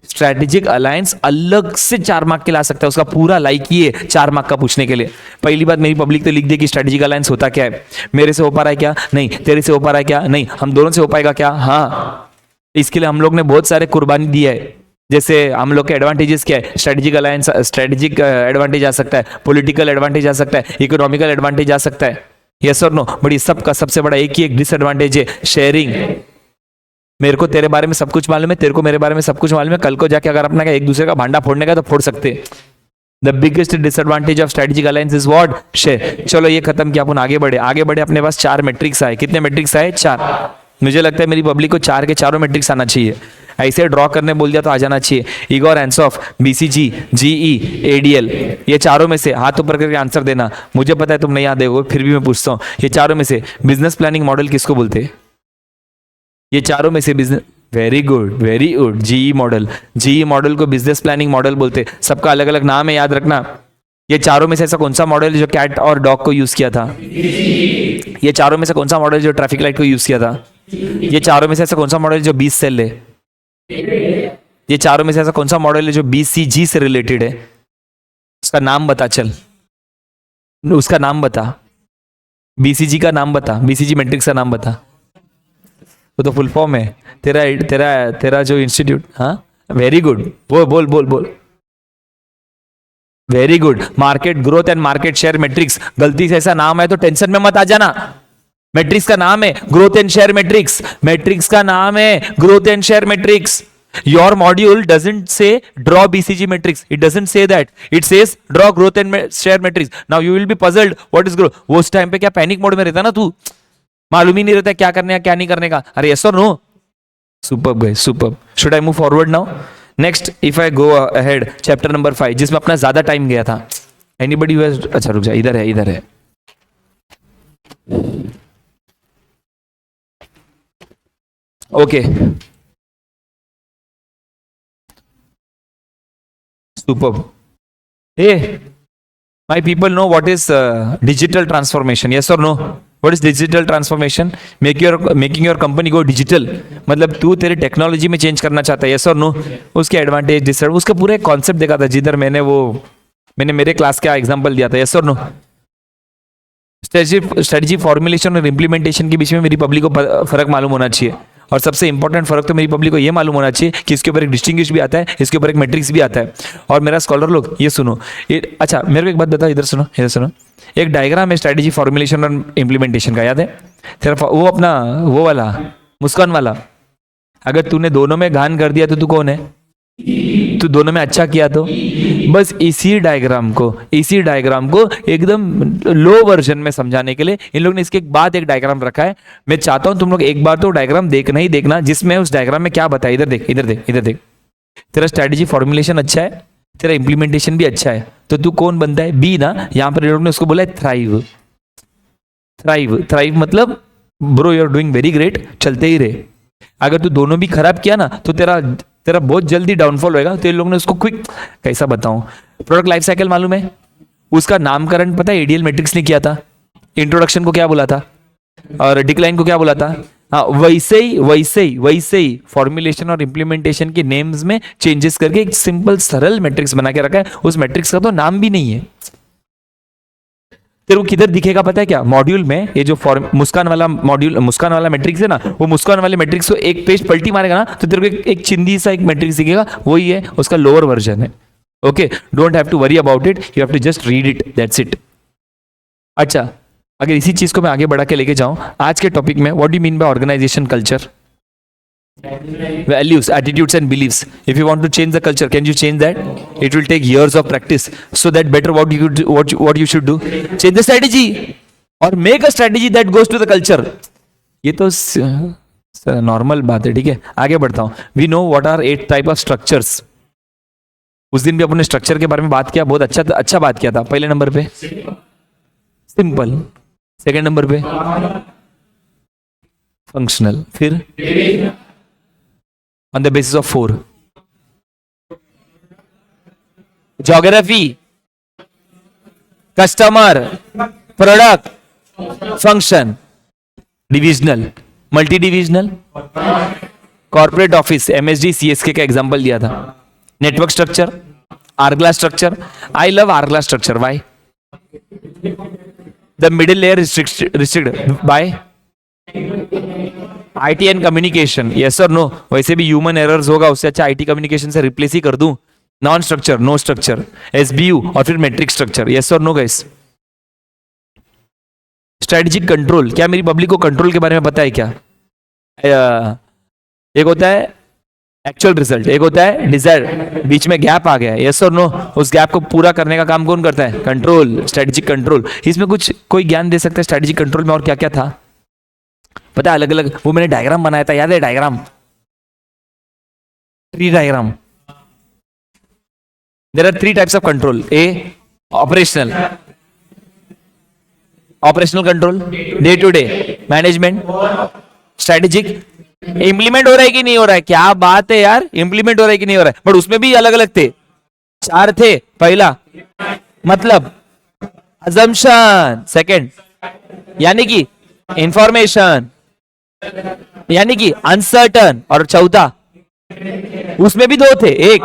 स्ट्रेटेजिक अलायंस अलग से 4 मार्क के ला सकता है, उसका पूरा लाइक ही है 4 मार्क का पूछने के लिए। पहली बात, मेरी पब्लिक तो लिख दे कि स्ट्रेटेजिक अलायंस होता क्या है। मेरे से हो पा रहा है क्या? नहीं। तेरे से हो पा रहा है क्या? नहीं। हम दोनों से हो पाएगा क्या? हाँ। इसके लिए हम लोग ने बहुत सारे कुर्बानी दिया है। जैसे हम लोग के एडवांटेजेस क्या है, स्ट्रेटेजिक अलायंस, स्ट्रेटेजिक एडवांटेज आ सकता है, पॉलिटिकल एडवांटेज आ सकता है, इकोनॉमिकल एडवांटेज आ सकता है, यस और नो। बट इस सब का सबसे बड़ा एक ही एक डिसएडवांटेज है, शेयरिंग। मेरे को तेरे बारे में सब कुछ मालूम है, तेरे को मेरे बारे में सब कुछ मालूम है। कल को जाके अगर अपना एक दूसरे का भांडा फोड़ने का तो फोड़ सकते। The biggest disadvantage of strategic alliance is what? Share. चलो ये खत्म किया, अपन आगे बढ़े। अपने पास 4 मैट्रिक्स आए। कितने मैट्रिक्स आए? 4। मुझे लगता है मेरी पब्लिक को 4 के चारों मैट्रिक्स आना चाहिए। ऐसे ड्रॉ करने बोल दिया तो आ जाना चाहिए। इगोर, एंसॉफ, बीसीजी, जीई, एडीएल, ये चारों में से हाथ ऊपर करके आंसर देना। मुझे पता है तुम नहीं याद देखो, फिर भी मैं पूछता हूँ, ये चारों में से बिजनेस प्लानिंग मॉडल किसको बोलते हैं? ये चारों में से business, very good, GE model. GE model को बिजनेस प्लानिंग मॉडल बोलते। सबका अलग अलग नाम है, याद रखना। ये चारों में से ऐसा कौन सा मॉडल जो कैट और डॉग को यूज किया था? ये चारों में से कौन सा मॉडल जो ट्रैफिक लाइट को यूज किया था? ये चारों में से ऐसा कौन सा मॉडल जो 20 सेल है? ये चारों में से ऐसा कौन सा मॉडल है जो बीसीजी से रिलेटेड है? उसका नाम बता, चल उसका नाम बता, बीसीजी का नाम बता, बीसीजी मैट्रिक्स का नाम बता। वो तो फुल फॉर्म है तेरा तेरा तेरा जो इंस्टीट्यूट। हाँ, वेरी गुड, बोल। Very good, market growth and market share matrix. गलती से ऐसा नाम है तो टेंशन में मत आ जाना। मैट्रिक्स का नाम है growth and share matrix. Matrix का नाम है growth and share matrix. Your module doesn't say draw BCG matrix. It doesn't say that. It says draw growth and share matrix. Now you will be puzzled. What is growth? वो उस time पे क्या panic mode में रहता ना तू, मालूम ही नहीं रहता क्या करने का क्या नहीं करने का। अरे yes or no? Superb guys, superb. Should I move forward now? Next, if I go ahead, chapter number 5, जिसमें अपना ज्यादा टाइम गया था। Anybody who has, अच्छा रुक जा, इधर है। Okay. Superb. Hey, my people know what is digital transformation, yes or no? What is digital transformation? Making your company go digital. मतलब तू तेरे टेक्नोलॉजी में चेंज करना चाहता है, yes or no? उसके एडवांटेज, डिसएडवांटेज, उसका पूरा एक कॉन्सेप्ट देखा था जिधर मैंने मेरे क्लास का एग्जांपल दिया था, yes or no? Strategy formulation और इम्प्लीमेंटेशन के बीच में मेरी पब्लिक को फर्क मालूम होना चाहिए। और सबसे इंपॉर्टेंट फर्क तो मेरी पब्लिक को ये मालूम होना चाहिए कि इसके ऊपर एक डिस्टिंग्विश भी आता है, इसके ऊपर एक मैट्रिक्स भी आता है। और मेरा स्कॉलर लोग ये सुनो, अच्छा मेरे को एक बात बताओ, इधर सुनो। एक डायग्राम है स्ट्रेटजी फॉर्मुलेशन और इम्प्लीमेंटेशन का, याद है तेरा? वो अपना वो वाला मुस्कान वाला, अगर तूने दोनों में घान कर दिया तो तू कौन है? तू दोनों में अच्छा किया तो बस इसी डायग्राम को एकदम लो वर्जन में समझाने के लिए इन लोग ने इसके बाद एक डायग्राम रखा है। मैं चाहता हूं तुम लोग एक बार तो डायग्राम देखना जिसमें उस डायग्राम में क्या बताया। इधर देख। तेरा स्ट्रेटजी फॉर्मुलेशन अच्छा है, तेरा इंप्लीमेंटेशन भी अच्छा है, तो तू कौन बनता है? बी ना। यहां पर इन लोग ने उसको बोला है थ्राइव मतलब bro you are doing very great, चलते ही रहे। अगर तू दोनों भी खराब किया ना तो तेरा बहुत जल्दी डाउनफॉल होएगा। तो इन लोगों ने उसको क्विक कैसा बताऊं, प्रोडक्ट लाइफ साइकिल मालूम है, उसका नामकरण पता है एडीएल मैट्रिक्स ने किया था। इंट्रोडक्शन को क्या बोला था और डिक्लाइन को क्या बोला था? हाँ, वैसे ही फॉर्मुलेशन और इंप्लीमेंटेशन के नेम्स में चेंजेस करके एक सिंपल सरल मैट्रिक्स बना के रखा है। उस मैट्रिक्स का तो नाम भी नहीं है। तेरे को किधर दिखेगा पता है क्या? मॉड्यूल में ये जो मुस्कान वाला मैट्रिक्स है ना, वो मुस्कान वाले मैट्रिक्स को एक पेज पलटी मारेगा ना तो तेरे को एक चिंदी सा एक मैट्रिक्स दिखेगा, वही है, उसका लोअर वर्जन है। Okay, don't have to worry about it, you have to just read it, that's it. अच्छा, अगर इसी चीज को मैं आगे बढ़ा के लेके जाऊं आज के टॉपिक में, what do you mean by organisation culture? Values, attitudes and beliefs. If you want to change the culture, can you change that? It will take years of practice. So that better what you should do? Change the strategy or make a strategy that goes to the culture. ये तो normal बात है, ठीक है? आगे बढ़ता हूँ। We know what are 8 type of structures. उस दिन भी अपने स्ट्रक्चर के बारे में बात किया, बहुत अच्छा बात किया था। पहले नंबर पे सिंपल, सेकंड नंबर पे फंक्शनल, फिर on the basis of 4 geography, customer, product, function, divisional, multi divisional, corporate office, MSD, CSK का एग्जांपल दिया था। Network structure, hourglass structure, I love hourglass structure, why? The middle layer restricted by IT and communication, yes और no? वैसे भी human errors होगा, उससे अच्छा IT communication से रिप्लेस ही कर दूं। Non structure, no structure, SBU और फिर मैट्रिक्स स्ट्रक्चर, यस और नो गाइस? स्ट्रेटेजिक कंट्रोल, क्या मेरी पब्लिक को कंट्रोल के बारे में पता है क्या? एक होता है एक्चुअल रिजल्ट, एक होता है डिजायर, बीच में गैप आ गया, यस और नो? उस गैप को पूरा करने का काम कौन करता है? Control, strategic control. इसमें कुछ कोई ज्ञान दे सकता है स्ट्रेटेजिक कंट्रोल में और क्या क्या था? पता है अलग अलग, वो मैंने डायग्राम बनाया था, याद है diagram? Tree diagram. There are 3 types of control. A, operational control, day to day management, strategic, implement हो रहा है कि नहीं हो रहा है? क्या बात है यार, implement हो रहा है कि नहीं हो रहा है? बट उसमें भी अलग अलग थे, 4 थे। पहला मतलब assumption, सेकंड यानी कि इंफॉर्मेशन, यानी कि अनसर्टन, और चौथा उसमें भी 2 थे। एक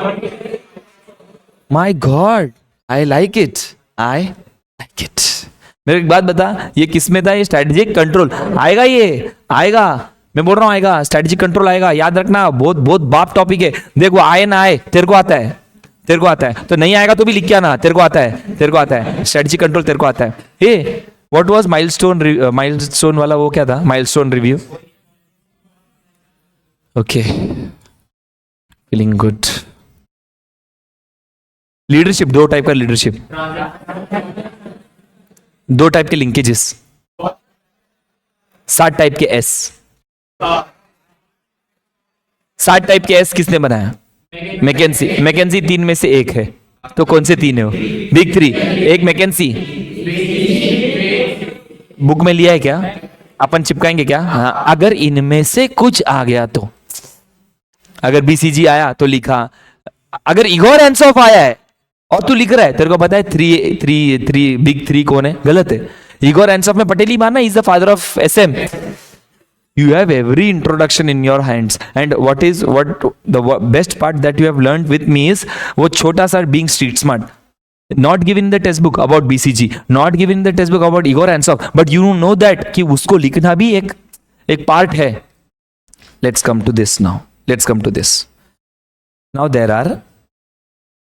my God, I like it, I like it. मेरे एक बात बता, ये किस में था? ये स्ट्रेटेजिक कंट्रोल आएगा, ये आएगा, मैं बोल रहा हूं आएगा, स्ट्रेटेजिक कंट्रोल आएगा, याद रखना। बहुत बहुत बाप टॉपिक है। देख वो आए ना आए, तेरे को आता है, तेरे को आता है, तो नहीं आएगा तो भी लिख के आना, तेरे को आता है, तेरे को आता है, स्ट्रेटेजिक कंट्रोल तेरे को आता है। हे व्हाट वाज माइलस्टोन वाला, वो क्या था? Milestone review. Okay, feeling good. Leadership, 2 type का लीडरशिप, 2 टाइप के लिंकेजेस, 7 टाइप के एस। 7 टाइप के एस किसने बनाया? मैकेंजी। मैकेंजी 3 में से एक है, तो कौन से 3 है वो? बिग 3। एक मैकेंजी, बुक में लिया है क्या? अपन चिपकाएंगे क्या? हाँ, अगर इनमें से कुछ आ गया तो, अगर बीसीजी आया तो लिखा, अगर इगोर एंसॉफ आया है और तू लिख रहा है, तेरे को पता है 3 बिग 3 कौन है? गलत है। इगोर एंसॉफ में पटेल ही मानना, is the father of SM. You have every introduction in your hands, and what the best part that you have learned with me is वो छोटा सा being street smart, not given the textbook about BCG, not given the textbook about Igor Ansoff, but you know that कि उसको लिखना भी एक part है। Let's come to this now. Let's come to this. Now there are,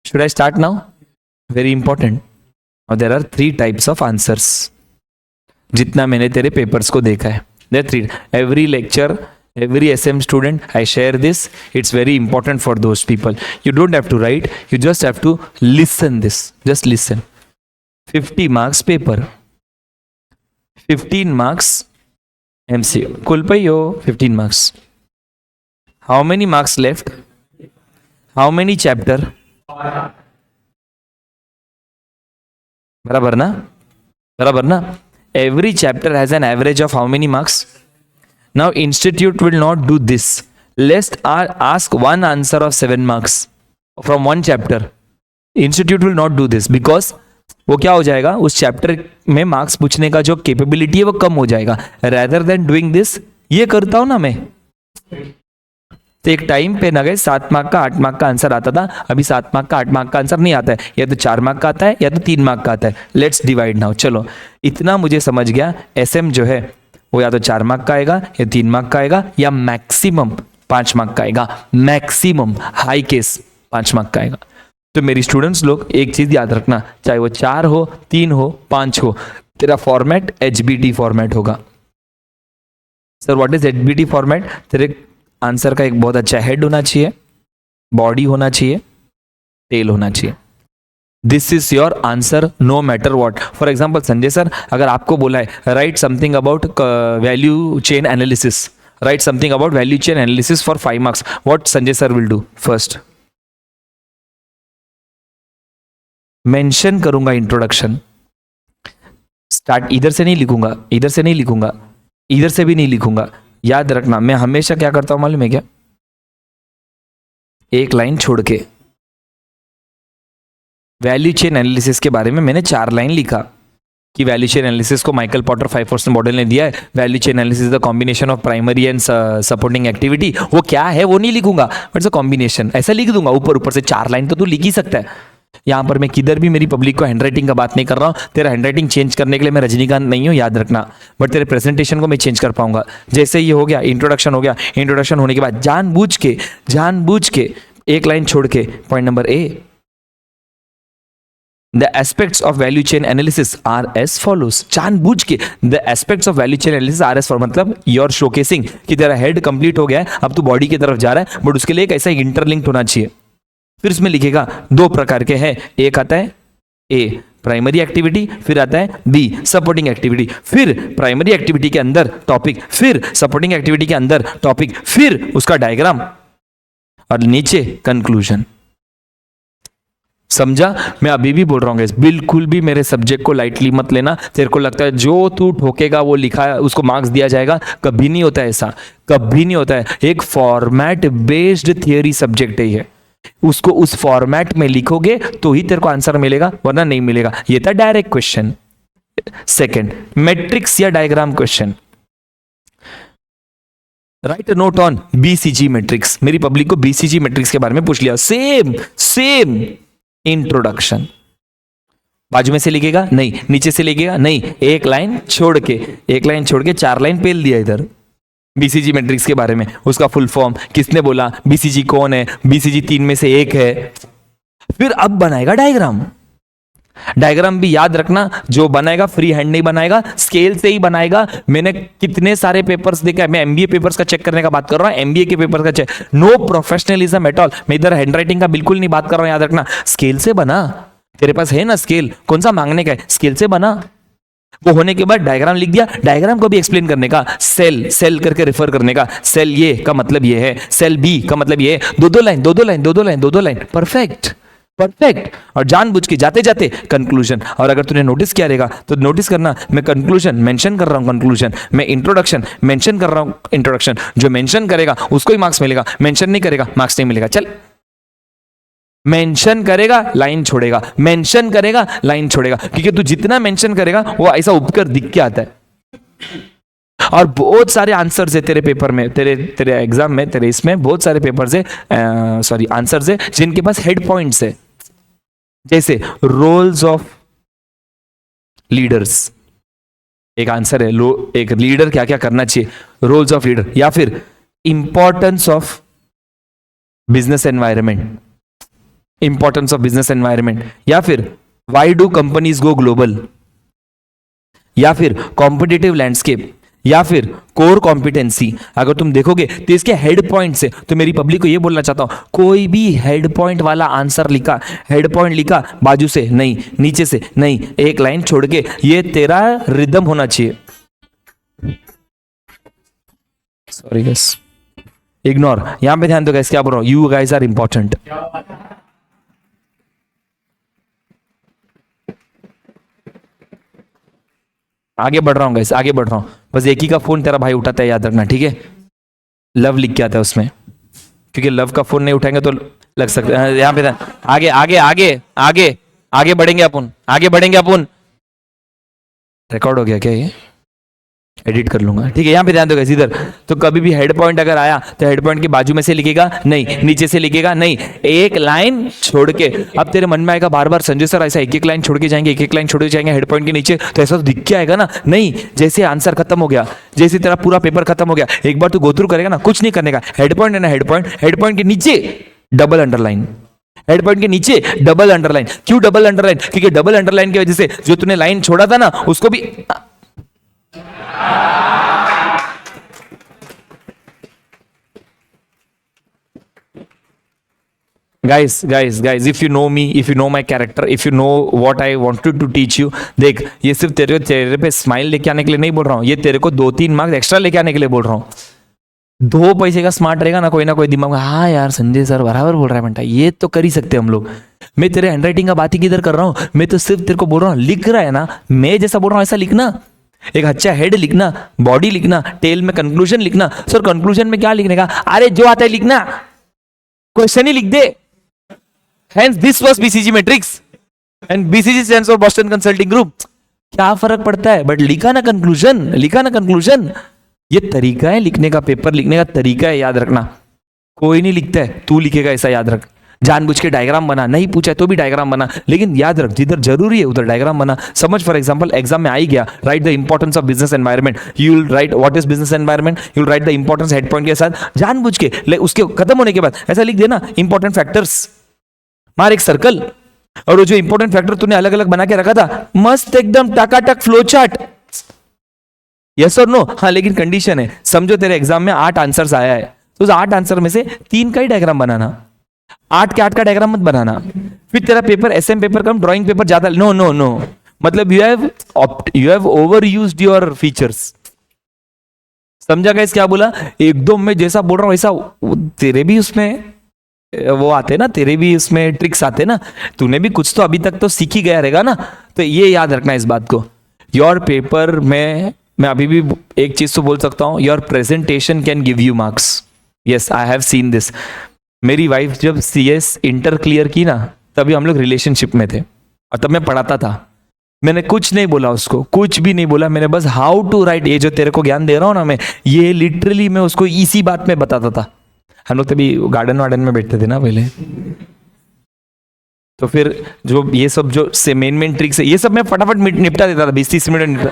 should I start now? Very important. Now there are 3 types of answers. जितना मैंने तेरे papers को देखा है, there are 3. Every lecture, every SM student, I share this. It's very important for those people. You don't have to write, you just have to listen this. Just listen. 50 marks paper, 15 marks MCQ. कुल पे यो 15 marks. How many marks left? How many chapter? बराबर ना? बराबर ना? Every chapter has an average of how many marks? Now institute will not do this. Let's ask one answer of 7 marks from one chapter. Institute will not do this because वो क्या हो जाएगा, उस chapter में marks पूछने का जो capability है वो कम हो जाएगा। Rather than doing this, ये करता हूं ना मैं, तो एक टाइम पे ना गए 7 मार्क का 8 मार्क का आंसर आता था, अभी 7 मार्क का 8 मार्क का आंसर नहीं आता है, या तो 4 मार्क का आता है या तो 3 मार्क का आता है। Let's divide now. चलो इतना मुझे समझ गया, एसएम जो है वो या तो 4 मार्क का आएगा या 3 मार्क का आएगा या मैक्सिमम 5 मार्क का आएगा, मैक्सिमम हाई केस 5 मार्क का आएगा। तो मेरी स्टूडेंट्स लोग एक चीज याद रखना, चाहे वो 4 हो, 3 हो, 5 हो, तेरा फॉर्मेट HBT फॉर्मेट होगा। Sir what is HBT format? तेरे आंसर का एक बहुत अच्छा हेड होना चाहिए, बॉडी होना चाहिए, टेल होना चाहिए। This is your answer no matter what. For example Sanjay sir, अगर आपको बोला है write something about value chain analysis, write something about value chain analysis for 5 marks, what Sanjay sir will do first? Mention करूंगा introduction. Start इधर से नहीं लिखूंगा, इधर से नहीं लिखूंगा, इधर से भी नहीं लिखूंगा। याद रखना मैं हमेशा क्या करता हूं मालूम है क्या, एक लाइन छोड़ के वैल्यू चेन एनालिसिस के बारे में मैंने 4 लाइन लिखा कि वैल्यू चेन एनालिसिस को माइकल पॉटर 5 फोर्स मॉडल ने दिया है। Value chain analysis the combination of primary and supporting activity. वो क्या है वो नहीं लिखूंगा, बट इट्स अ कॉम्बिनेशन ऐसा लिख दूंगा ऊपर ऊपर से। 4 लाइन तो तू लिख ही सकता है। यहां पर मैं किधर भी मेरी पब्लिक को हैंडराइटिंग का बात नहीं कर रहा हूं। तेरा हैंडराइटिंग चेंज करने के लिए मैं रजनीकांत नहीं हूं, याद रखना, बट तेरे प्रेजेंटेशन को मैं चेंज कर पाऊंगा। जैसे ये हो गया, इंट्रोडक्शन हो गया, इंट्रोडक्शन होने के बाद जानबूझ के एक लाइन छोड़ के point number A, The aspects of value chain analysis are as follows। जानबूझ के the aspects of value chain analysis are as follows, मतलब you're showcasing कि तेरा हेड कंप्लीट हो गया है, अब तू बॉडी की तरफ जा रहा है, बट उसके लिए एक ऐसा इंटरलिंक्ड होना चाहिए। फिर उसमें लिखेगा 2 प्रकार के हैं, एक आता है ए प्राइमरी एक्टिविटी, फिर आता है बी सपोर्टिंग एक्टिविटी, फिर प्राइमरी एक्टिविटी के अंदर टॉपिक, फिर सपोर्टिंग एक्टिविटी के अंदर टॉपिक, फिर उसका डायग्राम और नीचे कंक्लूजन। समझा? मैं अभी भी बोल रहा हूँ, बिल्कुल भी मेरे सब्जेक्ट को लाइटली मत लेना। तेरे को लगता है जो तू ठोकेगा वो लिखा है उसको मार्क्स दिया जाएगा, कभी नहीं होता है ऐसा, कभी नहीं होता है। एक फॉर्मेट बेस्ड थियरी सब्जेक्ट है ये, उसको उस फॉर्मेट में लिखोगे तो ही तेरे को आंसर मिलेगा, वरना नहीं मिलेगा। ये था डायरेक्ट क्वेश्चन। सेकंड, मैट्रिक्स या diagram question. Right note on BCG matrix. मेरी पब्लिक को बीसीजी मैट्रिक्स के बारे में पूछ लिया, सेम इंट्रोडक्शन। बाजू में से लिखेगा नहीं, नीचे से लिखेगा नहीं, एक लाइन छोड़ के 4 लाइन पेल दिया इधर बीसीजी मैट्रिक्स के बारे में। उसका फुल फॉर्म, किसने बोला, बीसीजी कौन है, बीसीजी 3 में से एक है। फिर अब बनाएगा डायग्राम। डायग्राम भी याद रखना, जो बनाएगा फ्री हैंड नहीं बनाएगा, स्केल से ही बनाएगा। मैंने कितने सारे पेपर्स देखा है, मैं एमबीए पेपर्स का चेक करने का बात कर रहा हूं, एमबीए के पेपर्स का check. No professionalism at all. मैं इधर हैंडराइटिंग का बिल्कुल नहीं बात कर रहा हूं, याद रखना। स्केल से बना, तेरे पास है ना स्केल, कौन सा मांगने का है, स्केल से बना। वो होने के बाद डायग्राम लिख दिया, डायग्राम को भी एक्सप्लेन करने का, सेल करके रेफर करने का, सेल ये का मतलब ये है, सेल बी का मतलब ये है। 2 लाइन, परफेक्ट। और जानबूझ के जाते जाते कंक्लूजन। और अगर तूने नोटिस किया रहेगा तो नोटिस करना, मैं कंक्लूजन मेंशन कर रहा हूं कंक्लूजन, मैं इंट्रोडक्शन मेंशन कर रहा हूं इंट्रोडक्शन। जो मेंशन करेगा उसको ही मार्क्स मिलेगा, मेंशन नहीं करेगा मार्क्स नहीं मिलेगा। चल, मेंशन करेगा लाइन छोड़ेगा, मेंशन करेगा लाइन छोड़ेगा, क्योंकि तू जितना मेंशन करेगा वो ऐसा उपकर दिख के आता है। और बहुत सारे आंसर्स है तेरे पेपर में, तेरे एग्जाम में, तेरे इसमें बहुत सारे पेपर्स है, आंसर्स है जिनके पास हेड पॉइंट्स है। जैसे रोल्स ऑफ लीडर्स, एक आंसर है, एक लीडर क्या क्या करना चाहिए, रोल्स ऑफ लीडर। या फिर इंपॉर्टेंस ऑफ बिजनेस एनवायरनमेंट, या फिर why do companies go global, या फिर कॉम्पिटिटिव लैंडस्केप, या फिर कोर कॉम्पिटेंसी। अगर तुम देखोगे तो इसके हेड पॉइंट से, तो मेरी पब्लिक को यह बोलना चाहता हूं, कोई भी हेड पॉइंट वाला आंसर लिखा, हेड पॉइंट लिखा, बाजू से नहीं, नीचे से नहीं, एक लाइन छोड़ के, ये तेरा रिदम होना चाहिए। Sorry guys, ignore. यहां पे ध्यान दो गाइस, क्या बोल रहा हूं, यू गाइस आर इंपॉर्टेंट। आगे बढ़ रहा हूँ गाइस, आगे बढ़ रहा हूँ। बस एक ही का फोन तेरा भाई उठाता है, याद रखना, ठीक है। लव लिख के आता है उसमें, क्योंकि लव का फोन नहीं उठाएंगे तो लग सकता है। यहाँ पे आगे आगे आगे आगे आगे बढ़ेंगे अपन। रिकॉर्ड हो गया क्या ये? एडिट कर लूंगा, ठीक है। यहाँ पे ध्यान दो गाइस, इधर तो कभी भी हेड पॉइंट अगर आया तो हेड पॉइंट के बाजू में से लिखेगा नहीं, नीचे से लिखेगा नहीं, एक लाइन छोड़ के। अब तेरे मन में आएगा बार बार, संजय सर ऐसा एक लाइन छोड़ के जाएंगे, एक लाइन छोड़ के जाएंगे हेड पॉइंट के नीचे, तो ऐसा तो दिख के आएगा ना। नहीं, जैसे आंसर खत्म हो गया, जैसे तेरा पूरा पेपर खत्म हो गया, एक बार तू गो थ्रू करेगा ना, कुछ नहीं करने का। हेड पॉइंट है ना, हेड पॉइंट के नीचे डबल अंडरलाइन, हेड पॉइंट के नीचे डबल अंडरलाइन। क्यों डबल अंडरलाइन? क्योंकि डबल अंडरलाइन की वजह से जो तूने लाइन छोड़ा था ना, उसको भी guys, if you know me, if you know my character, if you know what I wanted to teach you, देख, ये सिर्फ तेरे पे स्माइल लेके आने के लिए नहीं बोल रहा हूँ, ये तेरे को 2-3 मार्क्स एक्स्ट्रा लेके आने के लिए बोल रहा हूँ। दो पैसे का स्मार्ट रहेगा ना कोई दिमाग में, हाँ यार संजय सर बराबर बोल रहा है बेटा, ये तो कर ही सकते हम लोग। मैं तेरे हैंडराइटिंग का बात ही किधर कर रहा हूँ, मैं तो सिर्फ तेरे को बोल रहा हूँ, लिख रहा है ना, मैं जैसा बोल रहा हूँ ऐसा लिखना। एक अच्छा हेड लिखना, बॉडी लिखना, टेल में कंक्लूजन लिखना। सर कंक्लूजन में क्या लिखने का, अरे जो आता है लिखना, क्वेश्चन ही लिख दे। Hence this was BCG matrix and BCG stands for Boston Consulting Group। क्या फर्क पड़ता है, बट लिखा ना कंक्लूजन, लिखा ना कंक्लूजन। ये तरीका है लिखने का, पेपर लिखने का तरीका है, याद रखना। कोई नहीं लिखता है, तू लिखेगा ऐसा याद रख। जानबूझ के डायग्राम बना, नहीं पूछा है तो भी डायग्राम बना, लेकिन याद रख जिधर जरूरी है उधर डायग्राम बना। समझ, फॉर एग्जांपल एग्जाम में आ ही गया, right the importance of business environment, you will write what is business environment, you will write the importance head point के साथ, जानबूझ के उसके खत्म होने के बाद ऐसा लिख देना, इंपॉर्टेंट फैक्टर्स, मार एक सर्कल, और वो जो इंपॉर्टेंट फैक्टर तूने अलग अलग बना के रखा था, मस्त एकदम टकाटक फ्लो चार्ट। यस और नो, हाँ लेकिन कंडीशन है, समझो तेरे एग्जाम में 8 आंसर्स आया है, तो उस 8 आंसर में से 3 का ही डायग्राम बनाना, 8 के 8 का डायग्राम मत बनाना। फिर तेरा पेपर एसएम पेपर कम, ड्राइंग पेपर ज्यादा, नो नो नो, मतलब you have over used your features. समझा गाइस क्या बोला, एकदम मैं जैसा बोल रहा हूं वैसा तेरे भी उसमें वो आते ना, तेरे भी उसमें ट्रिक्स आते ना, तूने भी कुछ तो अभी तक तो सीख ही गया रहेगा ना। तो ये याद रखना इस बात को, योर पेपर में मैं अभी भी एक चीज तो बोल सकता हूं, your presentation can give you marks. Yes I have seen this. मेरी वाइफ जब CS इंटर क्लियर की ना, तभी हम लोग रिलेशनशिप में थे और तब मैं पढ़ाता था। मैंने कुछ नहीं बोला उसको, कुछ भी नहीं बोला, मैंने बस हाउ टू राइट, ये जो तेरे को ज्ञान दे रहा हूं ना मैं, ये लिटरली मैं उसको इसी बात में बताता था। हम लोग तभी गार्डन वार्डन में बैठते थे ना पहले, तो फिर जो ये सब जो से मेन ट्रिक्स है, ये सब मैं फटाफट निपटा देता था, 20-30 मिनट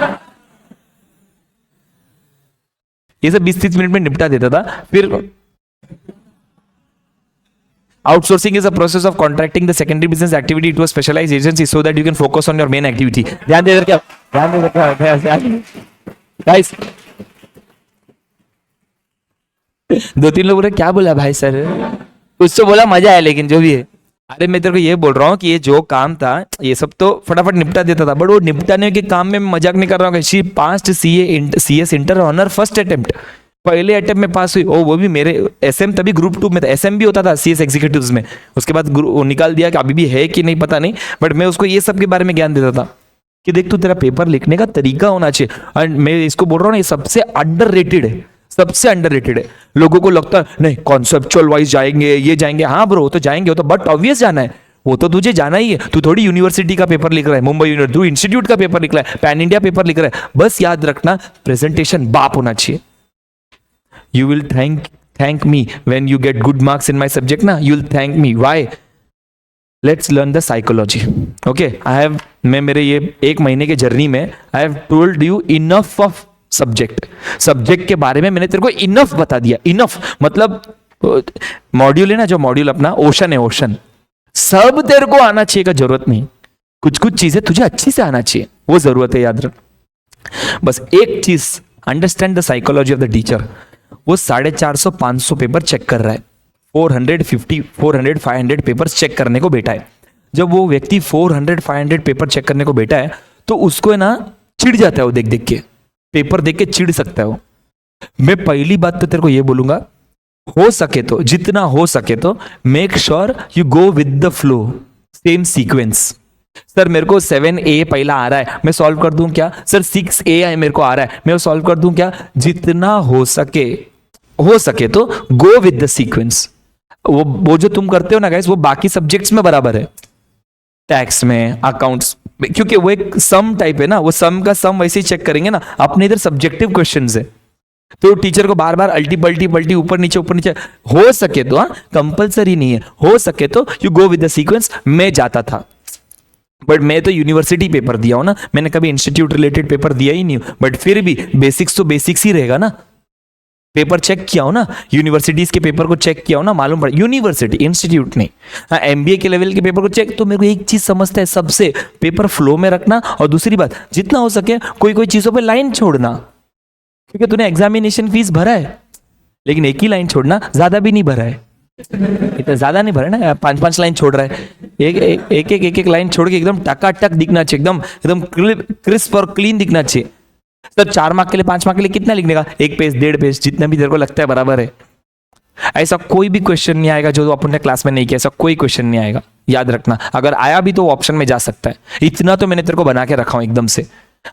ये सब 20-30 मिनट में निपटा देता था। फिर outsourcing is a process of contracting the secondary business activity to a specialised agency so that you can focus on your main activity. ध्यान दे क्या, ध्यान दे गाइस। 2-3 लोगों ने क्या बोला भाई सर, कुछ तो बोला, मजा आया, लेकिन जो भी है, अरे मैं तेरे को ये बोल रहा हूँ कि ये जो काम था ये सब तो फटाफट निपटा देता था, बट वो निपटाने के काम में मजाक नहीं कर रहा हूँ। She passed CS inter honour first attempt, पहले अटेम्प्ट में पास हुई। वो भी मेरे SM तभी ग्रुप 2 में था, SM भी होता था CS एग्जीक्यूटिव्स में, उसके बाद वो निकाल दिया कि अभी भी है कि नहीं पता नहीं, बट मैं उसको ये सब के बारे में ज्ञान देता था कि देख तू, तेरा पेपर लिखने का तरीका होना चाहिए। और मैं इसको बोल रहा हूँ ना, ये सबसे अंडररेटेड है, सबसे अंडररेटेड है। लोगों को लगता है नहीं कॉन्सेप्चुअल वाइज जाएंगे, ये जाएंगे, हाँ ब्रो तो जाएंगे, वो तो बट ऑब्वियस जाना है, वो तो तुझे जाना ही है। तू थोड़ी यूनिवर्सिटी का पेपर लिख रहा है, मुंबई यूनिवर्सिटी, तू इंस्टीट्यूट का पेपर लिख रहा है, पैन इंडिया पेपर लिख रहा है। बस याद रखना प्रेजेंटेशन बाप होना चाहिए। You will thank me when you get good marks in my subject ना, you will thank me why, let's learn the psychology. Okay, मैं मेरे ये 1 महीने के जर्नी में I have told you enough of subject के बारे में मैंने तेरे को इनफ बता दिया। इनफ मतलब मॉड्यूल है ना, जो मॉड्यूल अपना ओशन है, ओशन सब तेरे को आना चाहिए का जरूरत नहीं, कुछ कुछ चीजें तुझे अच्छी से आना चाहिए, वो जरूरत है, याद रख। बस एक चीज, understand the psychology of the teacher. वो 450-500 पेपर चेक कर रहा है, 450, 400, 500 पेपर चेक करने को बैठा है। जब वो व्यक्ति 400, 500 पेपर चेक करने को बैठा है, तो उसको है ना चिढ़ जाता है, वो देख देख के पेपर देख के चिढ़ सकता है वो। मैं पहली बात तो तेरे को ये बोलूंगा, हो सके तो, जितना हो सके तो make sure you go with the flow, same sequence. Sir मेरे को 7A पहला आ रहा है, मैं सॉल्व कर दूं क्या? सर 6A है मेरे को आ रहा है, मैं सॉल्व कर दूं क्या? जितना हो सके तो गो विद द सीक्वेंस। वो जो तुम करते हो ना गाइस, वो बाकी सब्जेक्ट्स में बराबर है, टैक्स में, अकाउंट्स, क्योंकि वो एक सम टाइप है ना, वो सम का सम वैसे ही चेक करेंगे ना। अपने इधर सब्जेक्टिव क्वेश्चंस है, तो टीचर को बार बार अल्टी पल्टी ऊपर नीचे हो सके तो, हाँ कंपलसरी नहीं है, हो सके तो you go with the sequence. मैं जाता था, बट मैं तो यूनिवर्सिटी पेपर दिया हूं ना, मैंने कभी इंस्टीट्यूट रिलेटेड पेपर दिया ही नहीं, बट फिर भी बेसिक्स तो बेसिक्स ही रहेगा ना। पेपर चेक किया हो ना, यूनिवर्सिटीज के पेपर को चेक किया हो ना, मालूम पड़ा, यूनिवर्सिटी इंस्टीट्यूट नहीं। हाँ MBA के लेवल के पेपर को चेक, तो मेरे को एक चीज समझता है, सबसे पेपर फ्लो में रखना, और दूसरी बात जितना हो सके कोई चीजों पे लाइन छोड़ना, क्योंकि तूने एग्जामिनेशन फीस भरा है, लेकिन एक ही लाइन छोड़ना, ज्यादा भी नहीं भरा है, इतना ज्यादा नहीं भरा ना, 5-5 लाइन छोड़ रहा है, एक लाइन छोड़ के एकदम टकाटक दिखना चाहिए, एकदम क्रिस्प और क्लीन दिखना चाहिए। सर 4 मार्क के लिए 5 मार्क के लिए कितना लिखने का, 1 पेज 1.5 पेज, जितना भी तेरे को लगता है बराबर है। ऐसा कोई भी क्वेश्चन नहीं आएगा जो अपन ने क्लास में नहीं किया, ऐसा कोई क्वेश्चन नहीं आएगा, याद रखना। अगर आया भी तो ऑप्शन में जा सकता है, इतना तो मैंने तेरे को बना के रखा हूं एकदम से।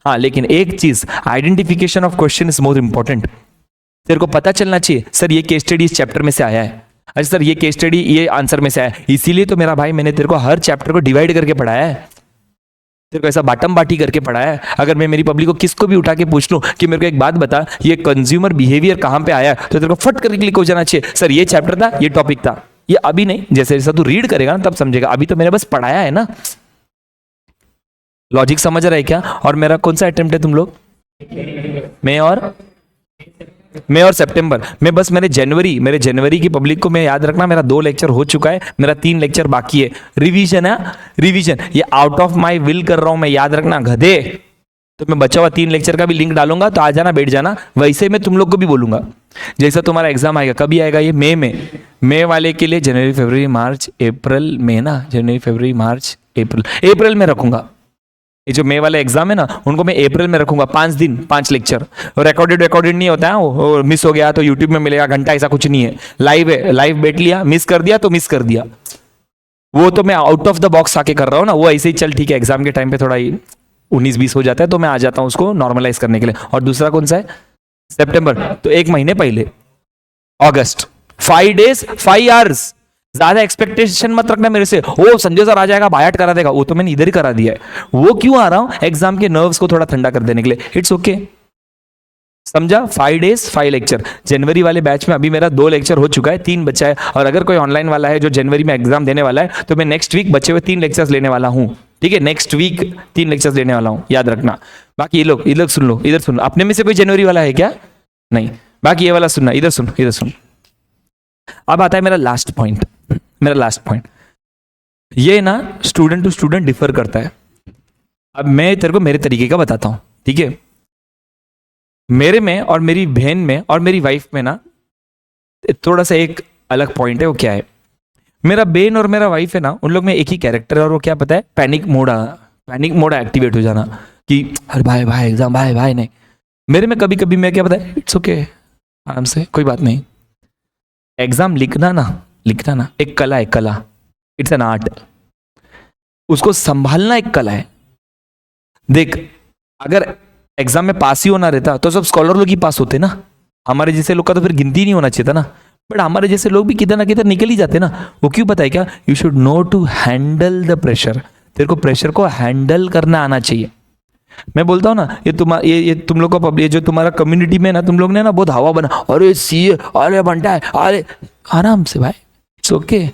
हाँ, लेकिन एक चीज, identification of question is more important. तेरे को पता चलना चाहिए सर ये केस स्टडी इस चैप्टर में से आया है, अच्छा सर ये केस स्टडी ये आंसर में से आया है। इसीलिए तो मेरा भाई मैंने तेरे को हर चैप्टर को डिवाइड करके पढ़ाया है, तेरे को ऐसा बाटम बाटी करके पढ़ाया है। अगर मैं मेरी पब्लिक को किसको भी उठा के पूछ लूं कि मेरे को एक बात बता, ये कंज्यूमर बिहेवियर कहां पे आया है, तो तेरे को फट करके क्लिक हो जाना चाहिए, सर ये चैप्टर था, ये टॉपिक था। ये अभी नहीं, जैसे जैसा तू रीड करेगा ना तब समझेगा, अभी तो मैंने बस पढ़ाया है ना। लॉजिक समझ रहा है क्या? और मेरा कौन सा अटेम्प्ट है तुम लोग? मई और सितंबर में, बस मेरे जनवरी की पब्लिक को मैं याद रखना, मेरा 2 लेक्चर हो चुका है, मेरा 3 लेक्चर बाकी है। रिवीजन है, रिवीजन ये आउट ऑफ माय विल कर रहा हूं मैं, याद रखना गधे। तो मैं बचा हुआ 3 लेक्चर का भी लिंक डालूंगा, तो आ जाना, बैठ जाना। वैसे मैं तुम लोग को भी बोलूंगा, जैसा तुम्हारा एग्जाम आएगा, कभी आएगा ये? मई में। मई वाले के लिए जनवरी फरवरी मार्च अप्रैल में ना, जनवरी फरवरी मार्च अप्रैल में रखूंगा। ये जो मई वाला एग्जाम है ना, उनको मैं अप्रैल में रखूंगा, 5 दिन 5 लेक्चर। रिकॉर्डेड नहीं होता है, वो मिस हो गया तो यूट्यूब में मिलेगा घंटा, ऐसा कुछ नहीं है। लाइव है, लाइव बैठ लिया, मिस कर दिया तो मिस कर दिया। वो तो मैं आउट ऑफ द बॉक्स आके कर रहा हूँ ना, वो ऐसे ही चल ठीक है, एग्जाम के टाइम पे थोड़ा 19-20 हो जाता है तो मैं आ जाता हूँ उसको नॉर्मलाइज करने के लिए। और दूसरा कौन सा है? सितंबर, तो 1 महीने पहले, अगस्त, 5 days 5 hours। ज्यादा एक्सपेक्टेशन मत रखना मेरे से, ओ संजय सर आ जाएगा बायाट करा देगा, वो तो मैंने इधर ही करा दिया है। वो क्यों आ रहा हूं? एग्जाम के नर्व्स को थोड़ा ठंडा कर देने के लिए। इट्स ओके, समझा? 5 days 5 लेक्चर। जनवरी वाले बैच में अभी मेरा 2 लेक्चर हो चुका है, 3 बचा है। और अगर कोई ऑनलाइन वाला है जो जनवरी में एग्जाम देने वाला है, तो मैं नेक्स्ट वीक बचे हुए 3 लेक्चर्स लेने वाला हूं, ठीक है? नेक्स्ट वीक 3 लेक्चर्स लेने वाला हूं, याद रखना। बाकी ये लोग इधर सुन लो, इधर सुन लो। अपने में से कोई जनवरी वाला है क्या? नहीं। बाकी ये वाला सुनना, इधर सुन, इधर सुन। अब आता है मेरा लास्ट पॉइंट, मेरा लास्ट पॉइंट। ये ना स्टूडेंट टू स्टूडेंट डिफर करता है। अब मैं तेरे को मेरे तरीके का बताता हूं, ठीक है? मेरे में और मेरी बहन में और मेरी वाइफ में ना थोड़ा सा एक अलग पॉइंट है। वो क्या है? मेरा बहन और मेरा वाइफ है ना, उन लोग में एक ही कैरेक्टर है, और वो क्या पता है? पैनिक मोड एक्टिवेट हो जाना कि अरे भाई भाई एग्जाम, भाई भाई नहीं। मेरे में कभी कभी मैं क्या पता है, इट्स ओके, आराम से, कोई बात नहीं। एग्जाम लिखना ना एक कला है, कला। It's an art. उसको संभालना एक कला है। देख, अगर एग्जाम में पास ही होना रहता तो सब स्कॉलर लोग ही पास होते ना, हमारे जैसे लोग का तो फिर गिनती नहीं होना चाहिए था ना। बट हमारे जैसे लोग भी किधर ना किधर निकल ही जाते ना। वो क्यों पता है क्या? You should know to handle the pressure. तेरे को प्रेशर को हैंडल करना आना चाहिए। मैं बोलता हूँ ना, ये तुम लोग का ये जो तुम्हारा कम्युनिटी में ना, तुम लोग ने ना बहुत हवा बना, अरे सीए, अरे बंटा है, अरे आराम से भाई, इट्स ओके।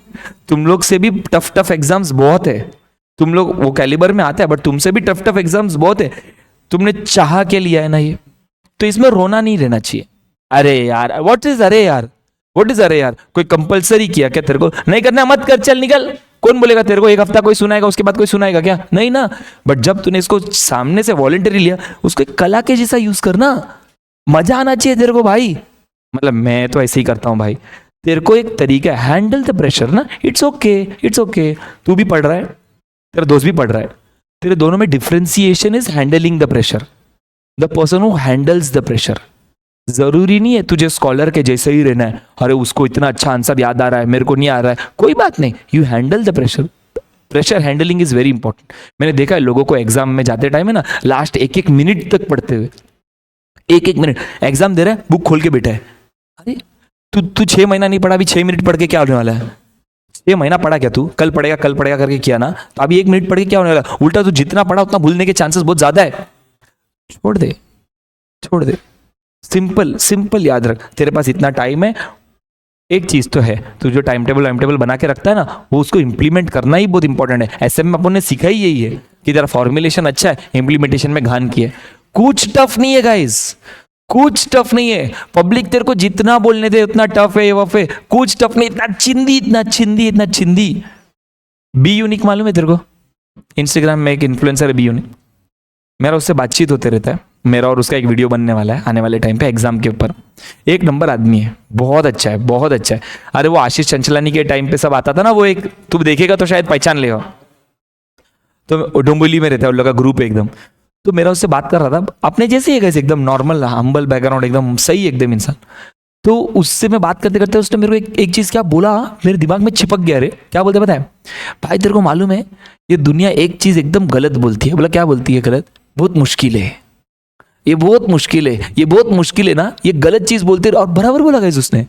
तुम लोग से भी टफ एग्जाम्स बहुत है, तुम लोग वो कैलिबर में आते हैं, बट तुमसे भी टफ एग्जाम्स बहुत है। तुमने चाह के लिया है ना ये, तो इसमें रोना नहीं रहना चाहिए। अरे यार व्हाट इज अरे यार, कोई कंपलसरी किया क्या तेरे को? नहीं करना मत कर, चल निकल। कौन बोलेगा तेरे को? एक हफ्ता कोई सुनाएगा, उसके बाद कोई सुनाएगा क्या? नहीं ना। बट जब तूने इसको सामने से वॉलंटरी लिया, उसको एक कला के जैसा यूज करना, मजा आना चाहिए तेरे को भाई। मतलब मैं तो ऐसे ही करता हूं भाई। तेरे को एक तरीका है, हैंडल द प्रेशर ना। It's okay. तू भी पढ़ रहा है, तेरा दोस्त भी पढ़ रहा है, तेरे दोनों में differentiation is handling the pressure. The person who handles the pressure. जरूरी नहीं है तुझे स्कॉलर के जैसे ही रहना है। अरे उसको इतना अच्छा आंसर याद आ रहा है, मेरे को नहीं आ रहा है, कोई बात नहीं। You handle the pressure. Pressure handling is very important. मैंने देखा है लोगों को एग्जाम में जाते टाइम है ना, लास्ट 1-1 मिनट तक पढ़ते हुए, 1-1 मिनट एग्जाम दे रहा है, बुक खोल के बैठा है। अरे तू 6 महीना नहीं पढ़ा, अभी 6 मिनट पढ़ के क्या होने वाला है? 6 महीना पढ़ा क्या तू? कल पढ़ेगा करके किया ना, तो अभी 1 मिनट पढ़ के क्या होने वाला? उल्टा तू जितना पढ़ा उतना भूलने के चांसेस बहुत ज्यादा है। छोड़ दे। सिंपल याद रख, तेरे पास इतना टाइम है। एक चीज तो है, तू जो टाइम टेबल बना के रखता है ना, वो उसको इंप्लीमेंट करना ही बहुत इंपॉर्टेंट है। एसएम में अपन ने सीखा ही यही है कि तेरा फॉर्मुलेशन अच्छा है, इंप्लीमेंटेशन में घान की है। कुछ टफ नहीं है गाइस, कुछ टफ नहीं है। पब्लिक तेरे को जितना बोलने दे उतना टफ है, वफे कुछ टफ नहीं। इतना चिंदी। बी यूनिक मालूम है तेरे को? इंस्टाग्राम में एक इन्फ्लुएंसर है बी यूनिक, मेरा उससे बातचीत होते रहता है। मेरा और उसका एक वीडियो बनने वाला है आने वाले टाइम पे एग्जाम के ऊपर। एक नंबर आदमी है, बहुत अच्छा है। अरे वो आशीष चंचलानी के टाइम पे सब आता था ना, वो एक तू देखेगा तो शायद पहचान लेगा। तो डोंबिवली में रहता है, उन लोग का ग्रुप है एकदम। तो मेरा उससे बात कर रहा था, अपने जैसे ही है कैसे, एकदम नॉर्मल हम्बल बैकग्राउंड, एकदम सही एकदम इंसान। तो उससे मैं बात करते करते उसने मेरे को एक चीज़ क्या बोला, मेरे दिमाग में चिपक गया। रे क्या बोलते पता है भाई, तेरे को मालूम है ये दुनिया एक चीज़ एकदम गलत बोलती है। बोला क्या बोलती है गलत? बहुत मुश्किल है, ये बहुत मुश्किल है, ये बहुत मुश्किल है ना, ये गलत चीज़ बोलते रहे। और बराबर बोला गाइस, उसने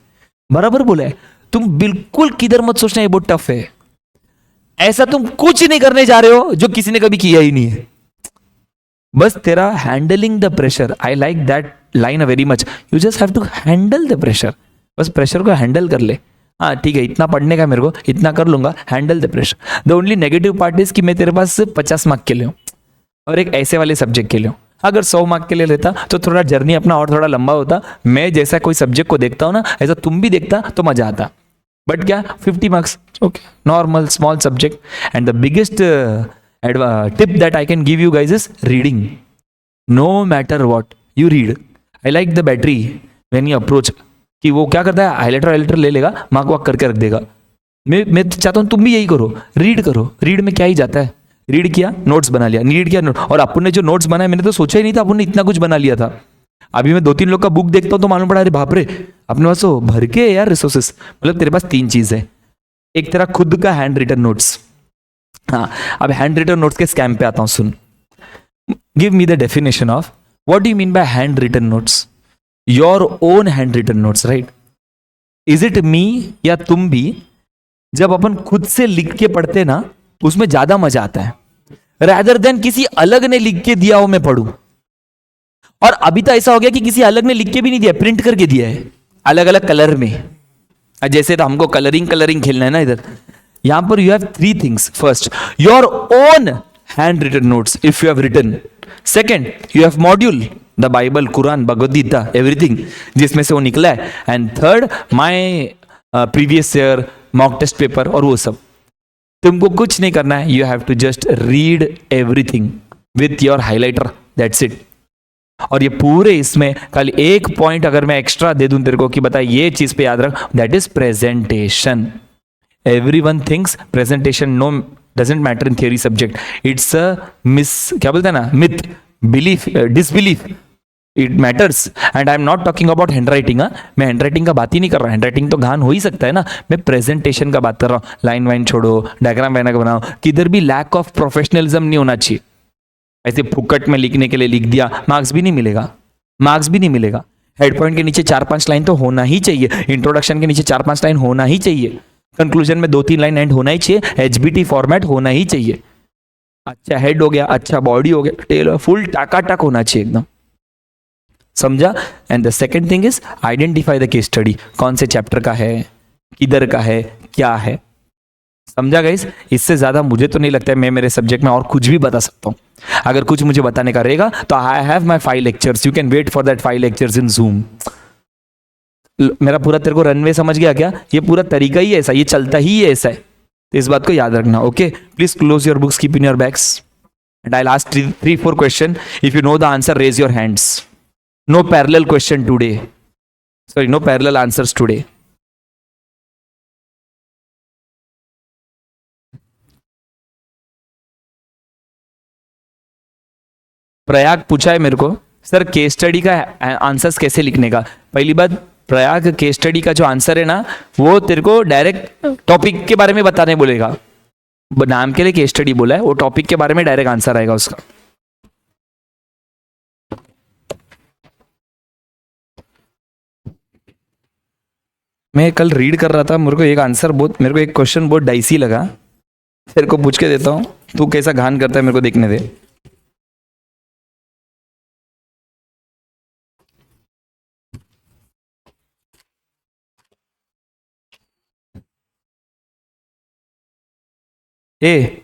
बराबर बोला है। तुम बिल्कुल किधर मत सोचना ये बहुत टफ है, ऐसा तुम कुछ नहीं करने जा रहे हो जो किसी ने कभी किया ही नहीं है। बस तेरा handling the pressure, I like that line very much. You just have to handle the pressure, बस प्रेशर को हैंडल कर ले। हाँ ठीक है, इतना पढ़ने का मेरे को, इतना कर लूंगा, handle the pressure. The only negative part is कि मैं तेरे पास 50 मार्क के लिए हूँ और एक ऐसे वाले सब्जेक्ट के लिए हूँ। अगर 100 मार्क के लिए लेता तो थोड़ा जर्नी अपना और थोड़ा लंबा होता। मैं जैसा कोई सब्जेक्ट को देखता हूँ ना, ऐसा तुम भी देखता तो मजा आता। बट क्या 50 marks, okay, normal small subject. And the biggest tip that I can give you guys is reading. No matter what you read. I like the battery when you approach, कि वो क्या करता है, हाईलाइटर ले लेगा, mark वाक करके रख देगा। मैं चाहता हूँ तुम भी यही करो, रीड करो। रीड में क्या ही जाता है, रीड किया नोट्स बना लिया, रीड किया नोट। और अपन ने जो नोट्स बनाए, मैंने तो सोचा ही नहीं था अपन ने इतना कुछ बना लिया था। अभी मैं 2-3 लोग का बुक देखता हूँ तो मालूम पड़ा, अरे बाप रे, अपने पास तो भर के है यार रिसोर्सेस। मतलब तेरे पास 3 चीज है, एक तेरा खुद का हैंड रिटन नोट्स। हाँ, अब हैंड रिटन नोट्स के स्कैम पे आता हूं, सुन। Give me the definition of what do you mean by hand written notes? Your own hand written notes, right? Is it me, या तुम भी जब अपन खुद से लिख के पढ़ते ना, उसमें ज्यादा मजा आता है rather देन किसी अलग ने लिख के दिया हो मैं पढ़ूं। और अभी तो ऐसा हो गया कि किसी अलग ने लिख के भी नहीं दिया, प्रिंट करके दिया है अलग अलग कलर में। जैसे तो हमको कलरिंग खेलना है ना इधर, यहां पर you have 3 things. First, your own hand written notes if you have written. Second, you have module, the Bible, Quran, Bhagavad Gita, everything जिसमें से वो निकला है। And third, my previous year mock test paper और वो सब। तुमको कुछ नहीं करना है, you have to just read everything with your highlighter, that's it. और ये पूरे इसमें खाली एक पॉइंट अगर मैं एक्स्ट्रा दे दूं तेरे को कि बता ये चीज पे याद रख, that is presentation. Everyone thinks presentation no doesn't matter in theory subject. It's a क्या बोलते हैं ना, myth, belief, disbelief. It matters. And I'm not talking about handwriting. हाँ, मैं handwriting का बात ही नहीं कर रहा। handwriting तो घान हो ही सकता है ना, मैं presentation का बात कर रहा हूँ। लाइन वाइन छोड़ो, डायग्राम वाइन का बनाओ, किधर भी लैक ऑफ प्रोफेशनलिज्म नहीं होना चाहिए। ऐसे फुकट में लिखने के लिए लिख दिया, मार्क्स भी नहीं मिलेगा, मार्क्स भी नहीं मिलेगा। हेड पॉइंट के नीचे 4-5 लाइन तो होना ही चाहिए, इंट्रोडक्शन के नीचे 4-5 लाइन होना ही चाहिए, कंक्लूजन में 2-3 लाइन एंड होना ही चाहिए, एचबीटी फॉर्मेट होना ही चाहिए। अच्छा हेड हो गया, अच्छा बॉडी हो गया, टेल फुल टाकाटाक होना चाहिए एकदम, समझा? And the second thing is identify the case study, कौन से चैप्टर का है, किधर का है, क्या है, समझा गाइस? इससे ज्यादा मुझे तो नहीं लगता है मैं मेरे सब्जेक्ट में और कुछ भी बता सकता हूं। अगर कुछ मुझे बताने का रहेगा तो I have my 5 lectures, you can wait for that 5 lectures in Zoom. मेरा पूरा तेरे को रनवे समझ गया क्या? ये पूरा तरीका ही ऐसा, ये चलता ही ऐसा है, तो इस बात को याद रखना। Okay, please close your books, keep in your bags, and I last 3-4 question. If you know the answer, raise your hands. No parallel question today, sorry, no parallel answers today. Prayag पूछा है मेरे को, सर केस स्टडी का answers कैसे लिखने का? पहली बात, प्रयाग केस स्टडी का जो आंसर है ना, वो तेरे को डायरेक्ट टॉपिक के बारे में बताने बोलेगा। नाम के लिए केस स्टडी बोला है, वो टॉपिक के बारे में डायरेक्ट आंसर आएगा उसका। मैं कल रीड कर रहा था, मेरे को एक क्वेश्चन बहुत डाइसी लगा, तेरे को पूछ के देता हूँ, तू कैसा घान करता है मेरे को देखने दे। A.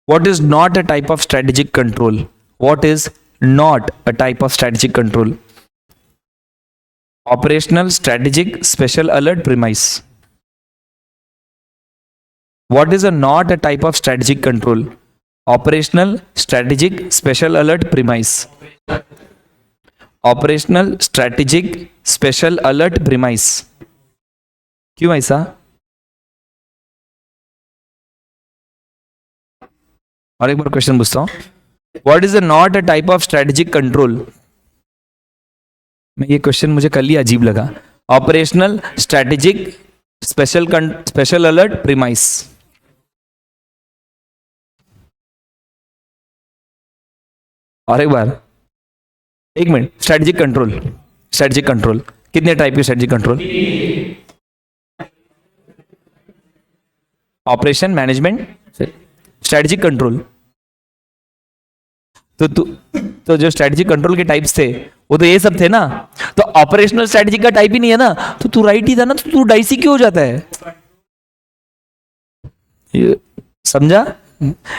What is not a type of strategic control? What is not a type of strategic control? Operational, strategic, special alert, premise. What is not a type of strategic control? Operational, strategic, special alert, premise. Operational, strategic, special alert, premise. क्यों ऐसा? और एक बार question पूछता हूँ, what is not a type of strategic control? मैं ये question मुझे कल ही अजीब लगा. Operational, strategic, special alert, premise. और एक बार, एक मिनट. स्ट्रेटेजिक कंट्रोल कितने टाइप के strategic control? Operation, management, strategic control. तो जो स्ट्रेटेजिक कंट्रोल के टाइप्स थे वो तो ये सब थे ना. तो ऑपरेशनल स्ट्रेटेजी का टाइप ही नहीं है ना, तो तू राइट ही था ना, तो तू डाइसी क्यों हो जाता है? समझा?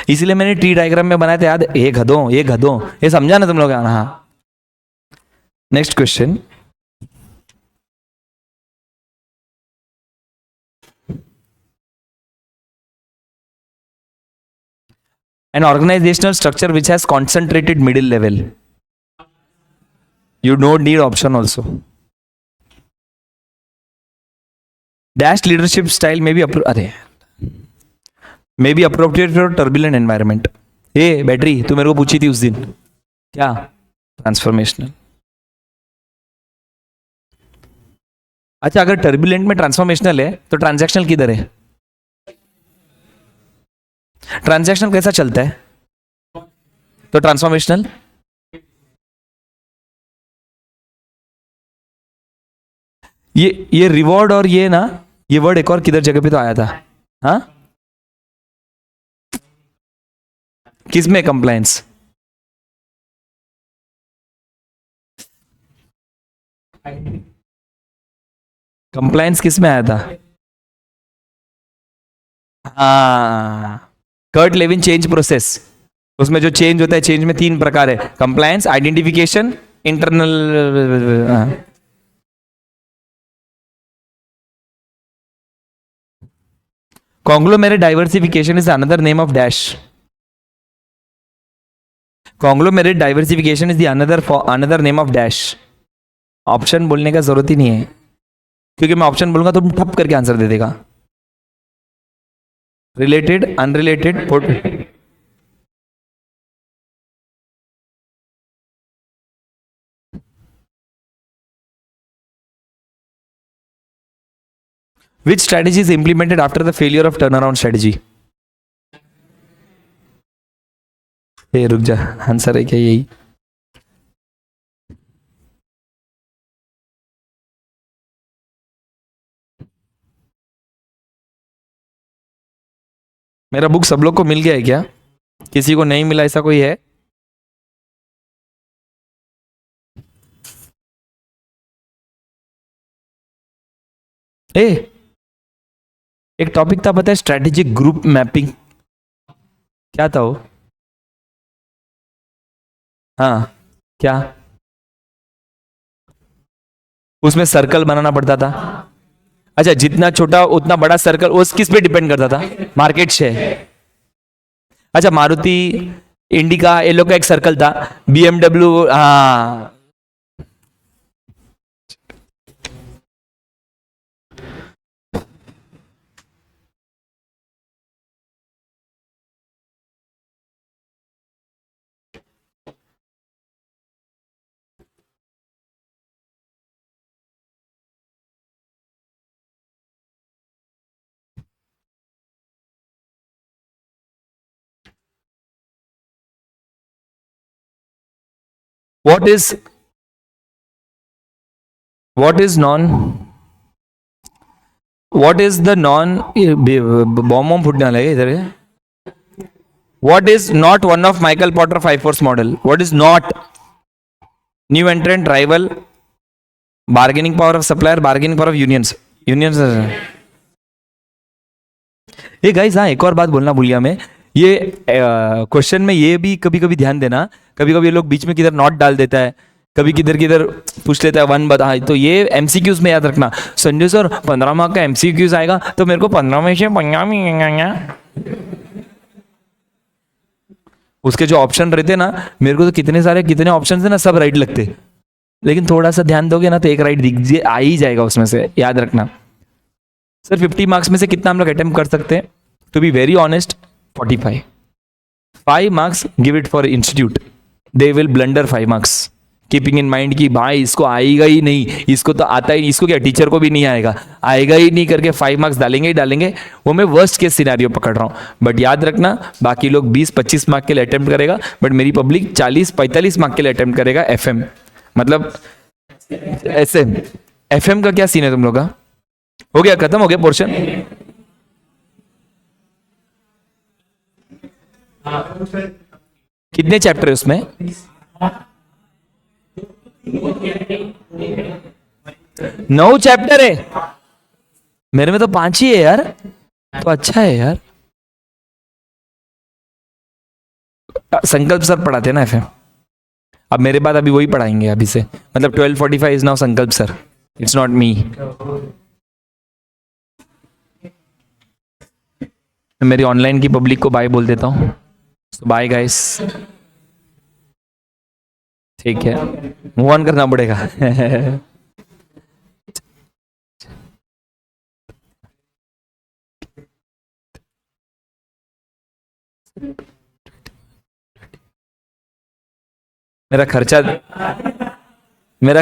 इसलिए मैंने ट्री डायग्राम में बनाया था याद. ये गधों ये समझा ना तुम लोग? हाँ. Next question. An organizational structure which has concentrated middle level. You don't need option also. Dash leadership style may be may be appropriate for turbulent environment. Hey battery, तू मेरे को पूछी थी उस दिन क्या? ट्रांसफॉर्मेशनल. अच्छा, अगर टर्बुलेंट में ट्रांसफॉर्मेशनल है तो ट्रांजैक्शनल किधर है? ट्रांजैक्शन कैसा चलता है? तो ट्रांसफॉर्मेशनल. ये रिवॉर्ड और ये ना, ये वर्ड एक और किधर जगह पे तो आया था. हाँ, किसमें? कंप्लायंस. कंप्लायंस किस में आया था? हाँ, कर्ट लेविन चेंज प्रोसेस. उसमें जो चेंज होता है, चेंज में 3 प्रकार है: compliance, identification, internal. Conglomerate diversification is another name of dash. Conglomerate diversification is the another name of dash. Option बोलने का जरूरत ही नहीं है, क्योंकि मैं ऑप्शन बोलूंगा तो तुम ठप करके आंसर दे देगा. Related, unrelated, Which strategy is implemented after the failure of turnaround strategy? रुक जा, आंसर है क्या यही? मेरा बुक सब लोग को मिल गया है क्या? किसी को नहीं मिला ऐसा कोई है? एक टॉपिक था पता है, स्ट्रेटेजिक ग्रुप मैपिंग. क्या था वो? हाँ, क्या? उसमें सर्कल बनाना पड़ता था. अच्छा, जितना छोटा उतना बड़ा सर्कल. वो किस पे डिपेंड करता था? Market share. अच्छा, मारुति, इंडिका, ये लोग का एक सर्कल था. BMW, हाँ. What is the non bomb फुटने वाला है इधर. What is not one of Michael Porter 5 force model? What is not? New entrant, rival, bargaining power of supplier, bargaining power of unions. ये गाइस, हाँ, एक और बात बोलना भूल गया मैं. ये क्वेश्चन में ये भी कभी कभी ध्यान देना, कभी कभी ये लोग बीच में किधर नॉट डाल देता है, कभी किधर किधर पूछ लेता है 1 बता. तो ये एमसीक्यूज में याद रखना. संजय सर 15 मार्क का एमसीक्यूज आएगा तो मेरे को 15 में से 15 में उसके जो ऑप्शन रहते ना, मेरे को तो कितने ऑप्शन है ना, सब राइट लगते. लेकिन थोड़ा सा ध्यान दोगे ना तो एक राइट दिख आ ही जाएगा उसमें से. याद रखना सर, 50 मार्क्स में से कितना हम लोग अटेम्प्ट कर सकते हैं? To be very honest, 45. 5 marks, give it for institute. They will blunder 5 marks. Keeping in mind कि भाई इसको आएगा ही नहीं, इसको तो आता ही नहीं, इसको क्या टीचर को भी नहीं आएगा, आएगा ही नहीं करके 5 मार्क्स डालेंगे ही डालेंगे। वो मैं वर्स्ट केस सिनेरियो पकड़ रहा हूँ, बट याद रखना बाकी लोग 20-25 मार्क के लिए अटेम्प्ट करेगा, बट मेरी पब्लिक 40-45 मार्क के लिए अटेम्प्ट करेगा। FM मतलब SM, FM का क्या सीन है तुम लोग का? हो गया, खत्म हो गया पोर्शन? कितने चैप्टर है उसमें? 9 चैप्टर है, मेरे में तो 5 ही है यार, तो अच्छा है यार। संकल्प सर पढ़ाते हैं ना FM, अब मेरे बाद अभी वही पढ़ाएंगे अभी से, मतलब 12:45 इज नाउ संकल्प सर, इट्स नॉट मी। मेरी ऑनलाइन की पब्लिक को बाय बोल देता हूँ, बाय गाइस, ठीक है, मूव ऑन करना पड़ेगा। मेरा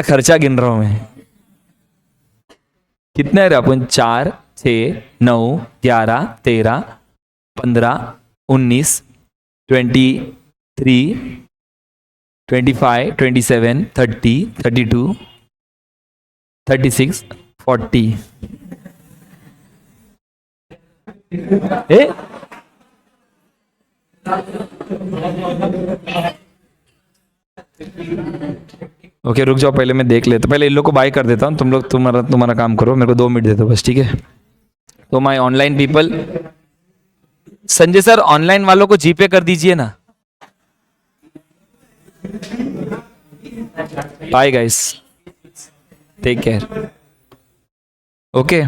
खर्चा गिन रहा हूं मैं, कितने है अपन? 4, 6, 9, 11, 13, 15, 19, 23, 25, 27, 30, 32, 36, 40। ओके रुक जाओ, पहले मैं देख लेता, पहले इन लोग को बाय कर देता हूँ, तुम लोग तुम्हारा काम करो, मेरे को 2 मिनट दे दो बस, ठीक है? तो my online people, Sanjay sir online वालों को जीपे कर दीजिए ना। Bye guys, take care, okay.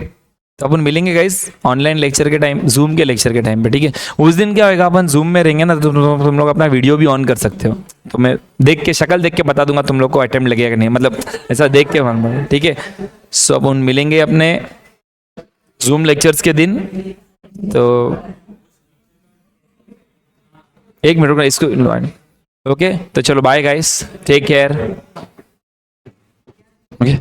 तो अपन मिलेंगे गाइस ऑनलाइन लेक्चर के टाइम, जूम के लेक्चर के टाइम पे, ठीक है? उस दिन क्या होगा, अपन जूम में रहेंगे ना, तो तुम लोग अपना वीडियो भी ऑन कर सकते हो, तो मैं देख के शक्ल देख के बता दूंगा तुम लोग को अटेम्प्ट लगेगा कि नहीं, मतलब ऐसा देख के, ठीक है? सो अपन मिलेंगे अपने जूम लेक्चर्स के दिन, तो 1 मिनट रुकना इसको, ओके? तो चलो bye guys, take care, okay.